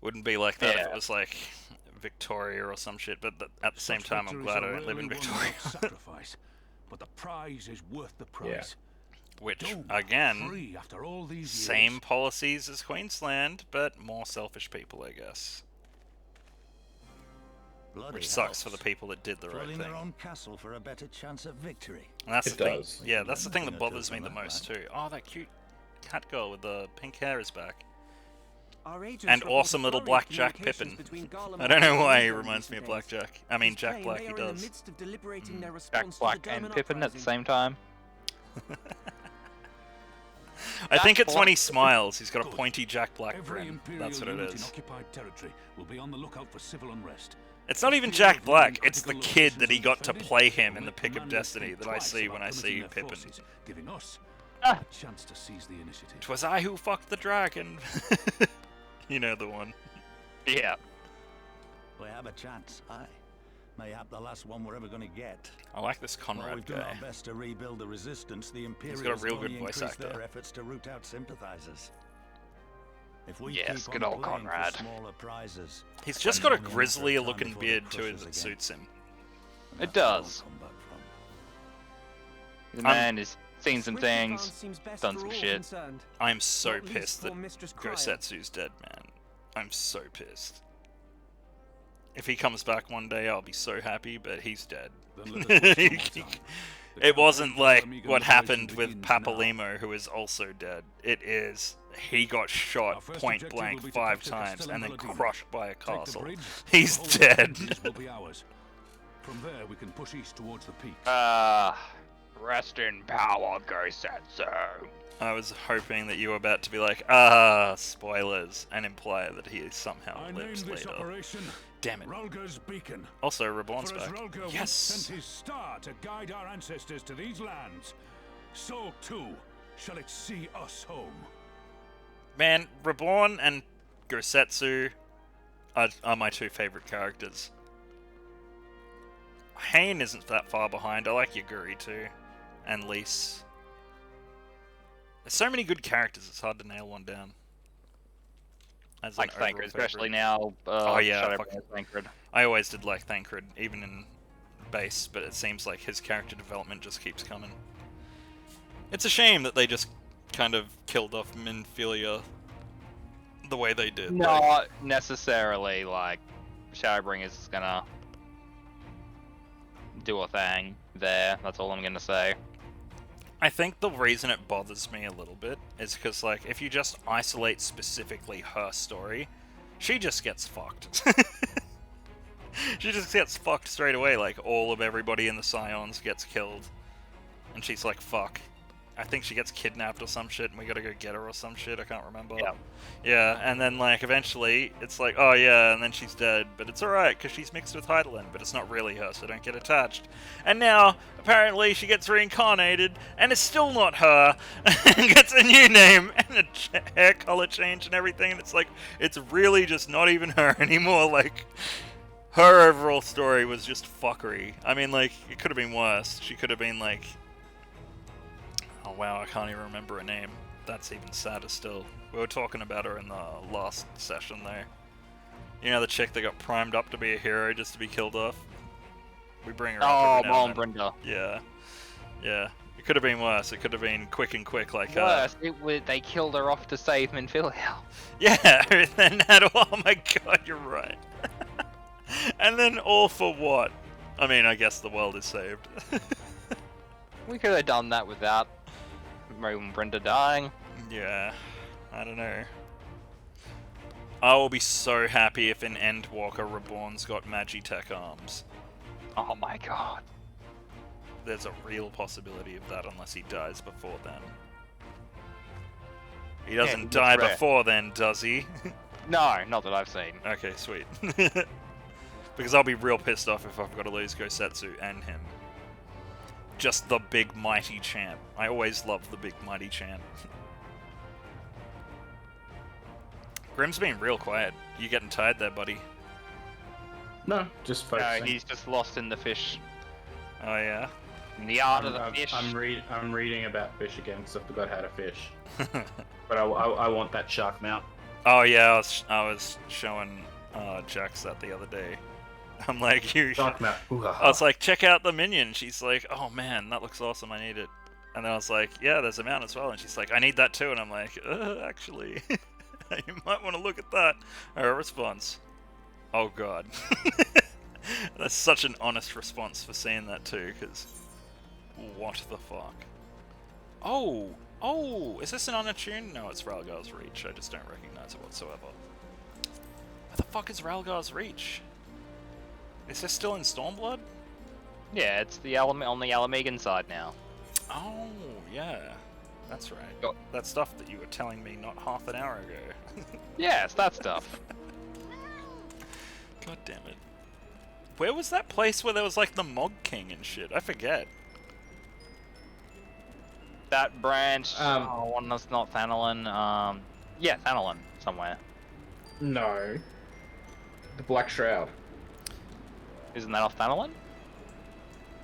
S1: Wouldn't be like that if it was, like, Victoria or some shit, but at the same time, I'm glad I don't live in Victoria.
S4: Sacrifice, but the prize is worth the price.
S1: Yeah. Which, again,
S4: After all these
S1: same
S4: years.
S1: policies as Queensland, but more selfish people, I guess. Which sucks for the people that did the right thing.
S4: Their own castle for a better chance at victory.
S1: And that's
S2: It
S1: the thing.
S2: does.
S1: Yeah, that's the thing that bothers me the most too. Oh, that cute cat girl with the pink hair is back. And awesome little Black Jack Pippin. I don't know why he reminds me of Black Jack. I mean, Jack Black, he does.
S3: Jack Black and Pippin at the same time.
S1: I think it's when he smiles. He's got a pointy Jack Black
S4: Every
S1: grin.
S4: Imperial
S1: That's what it
S4: unit in
S1: is.
S4: occupied territory will be on the lookout for civil unrest.
S1: It's not even Jack Black, it's the kid that he got to play him in the Pick of Destiny that I see when I see Pippin.
S4: Giving us a chance to seize the initiative.
S1: 'Twas I who fucked the dragon. You know the one.
S3: Yeah.
S4: We have a chance, aye. Mayhap the last one we're ever going to get.
S1: I like this
S4: While
S1: Conrad
S4: we've done
S1: guy.
S4: our best to rebuild the resistance, the
S1: got a
S4: Imperials
S1: real
S4: will
S1: good
S4: only
S1: voice
S4: increase
S1: actor.
S4: their efforts to root out sympathizers. If we
S3: Yes,
S4: keep
S3: good
S4: on
S3: old
S4: playing for
S3: Conrad.
S4: smaller prizes,
S1: He's just got a
S4: only matter of
S1: grislier
S4: time
S1: looking
S4: before they
S1: beard to
S4: crush
S1: it
S4: us
S1: that
S4: again.
S1: suits him.
S4: And
S3: It
S4: that's where I'll
S3: does.
S4: come back from.
S3: The man has seen some things, done some shit.
S1: I'm so pissed that Gosetsu's dead, man. I'm so pissed. If he comes back one day, I'll be so happy, but he's dead.
S4: Then let us waste no more time. The
S1: It wasn't
S4: campaign for
S1: like
S4: Amiga
S1: what
S4: liberation
S1: happened with
S4: begins now.
S1: Papalimo, who is also dead. It is, he got
S4: Our
S1: shot
S4: first
S1: point
S4: objective
S1: blank
S4: will be to
S1: 5
S4: capture
S1: times
S4: Castello
S1: and then
S4: Valentino.
S1: crushed by a
S4: Take the
S1: castle.
S4: bridge,
S1: He's
S4: the whole of
S1: dead.
S4: the will be ours. From there, we can push east towards the peak.
S3: Rest in power, Gosetsu.
S1: I was hoping that you were about to be like, spoilers, and imply that he somehow
S4: I
S1: lives
S4: named this
S1: later.
S4: operation
S1: Damn it.
S4: Rulga's Beacon.
S1: Also, Reborn's
S4: For as
S1: back.
S4: Rulga once
S1: Yes!
S4: sent his star to guide our ancestors to these lands, so too shall it see us home.
S1: Man, Reborn and Gosetsu are my 2 favorite characters. Hane isn't that far behind. I like Yaguri too. And Lise. There's so many good characters, it's hard to nail one down. As
S3: Like
S1: an overall
S3: Thancred, especially
S1: favorite.
S3: now.
S1: Oh, yeah,
S3: Shadow
S1: fucking-
S3: Thancred.
S1: I always did like Thancred, even in base, but it seems like his character development just keeps coming. It's a shame that they just kind of killed off Minfilia the way they did.
S3: Not necessarily, like, Shadowbringer's gonna do a thing there, that's all I'm gonna say.
S1: I think the reason it bothers me a little bit is because, like, if you just isolate specifically her story, she just gets fucked. She just gets fucked straight away, like, all of everybody in the Scions gets killed. And she's like, fuck. I think she gets kidnapped or some shit, and we gotta go get her or some shit, I can't remember.
S3: Yeah.
S1: Yeah, and then, like, eventually, it's like, oh yeah, and then she's dead, but it's alright, because she's mixed with Heidelin, but it's not really her, so don't get attached. And now, apparently, she gets reincarnated, and it's still not her, and gets a new name, and a hair color change and everything, and it's like, it's really just not even her anymore, like, her overall story was just fuckery. I mean, like, it could have been worse. She could have been, like, oh wow, I can't even remember her name. That's even sadder still. We were talking about her in the last session there. You know, the chick that got primed up to be a hero just to be killed off? We bring her up every now and then.
S3: Brenda.
S1: Yeah. Yeah. It could have been worse. It could have been quick like
S3: Worse, they killed her off to save Minfield.
S1: Yeah, and then had, oh my god, you're right. And then all for what? I mean, I guess the world is saved.
S3: We could have done that without Brenda dying.
S1: Yeah, I don't know. I will be so happy if in Endwalker Reborn's got Magitech arms.
S3: Oh my god.
S1: There's a real possibility of that unless he dies before then. He doesn't die before then, does he?
S3: No, not that I've seen.
S1: Okay, sweet. Because I'll be real pissed off if I've got to lose Gosetsu and him. Just the big mighty champ. I always love the big mighty champ. Grim's been real quiet. You getting tired there, buddy?
S2: No, just focusing.
S3: No, he's just lost in the fish.
S1: Oh yeah?
S3: In the art of the fish.
S2: I'm reading about fish again because I forgot how to fish. But I want that shark mount.
S1: Oh yeah, I was showing Jax that the other day. I'm like,
S2: Shark mount.
S1: I was like, check out the minion. She's like, oh man, that looks awesome. I need it. And then I was like, yeah, there's a mount as well. And she's like, I need that too. And I'm like, actually, you might want to look at that. Her response, oh god. That's such an honest response for seeing that too, because what the fuck? Oh, is this an unattune? No, it's Ralgar's Reach. I just don't recognize it whatsoever. Where the fuck is Ralgar's Reach? Is this still in Stormblood?
S3: Yeah, it's the on the Alamegan side now.
S1: Oh, yeah. That's right. That stuff that you were telling me not half an hour ago.
S3: Yeah, it's that stuff.
S1: God damn it. Where was that place where there was like the Mog King and shit? I forget.
S3: That branch, one that's not Thanalin, yeah, Thanalin, somewhere.
S2: No. The Black Shroud.
S3: Isn't that off Thanalin?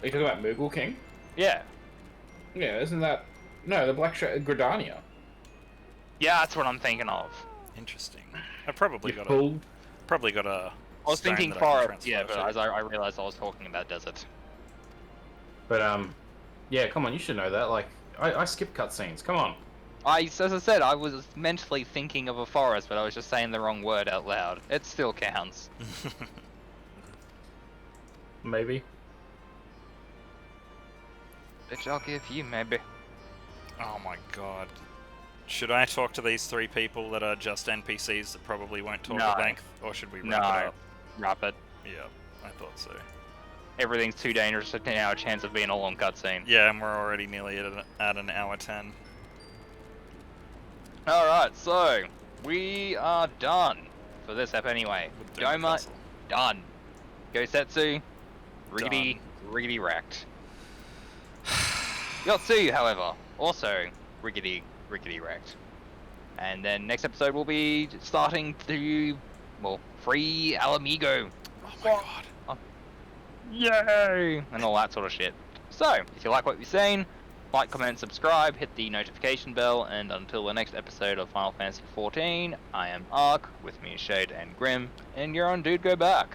S2: Are you talking about Moogle King?
S3: Yeah.
S2: Yeah, isn't that... No, the Black Shroud... Gridania.
S3: Yeah, that's what I'm thinking of.
S1: Interesting. I probably got a...
S3: I was thinking forest, yeah, but as I realized I was talking about desert.
S2: But, yeah, come on, you should know that. Like, I skip cutscenes, come on.
S3: As I said, I was mentally thinking of a forest, but I was just saying the wrong word out loud. It still counts.
S2: Maybe.
S3: Bitch, I'll give you maybe.
S1: Oh my god. Should I talk to these three people that are just NPCs that probably won't talk at length? Or should we wrap it up?
S3: Wrap it.
S1: Yeah, I thought so.
S3: Everything's too dangerous to now a chance of being a long cutscene.
S1: Yeah, and we're already nearly at an hour 10.
S3: Alright, so we are done for this ep anyway. Doma, done. Gosetsu, riggedy wrecked. Yotsu, however, also riggedy wrecked. And then next episode we'll be starting to, well, free Alamigo.
S1: Oh my god.
S3: Yay! And all that sort of shit. So, if you like what you've seen, like, comment, subscribe, hit the notification bell, and until the next episode of Final Fantasy XIV, I am Ark, with me is Shade and Grim, and you're on DudeGoBack.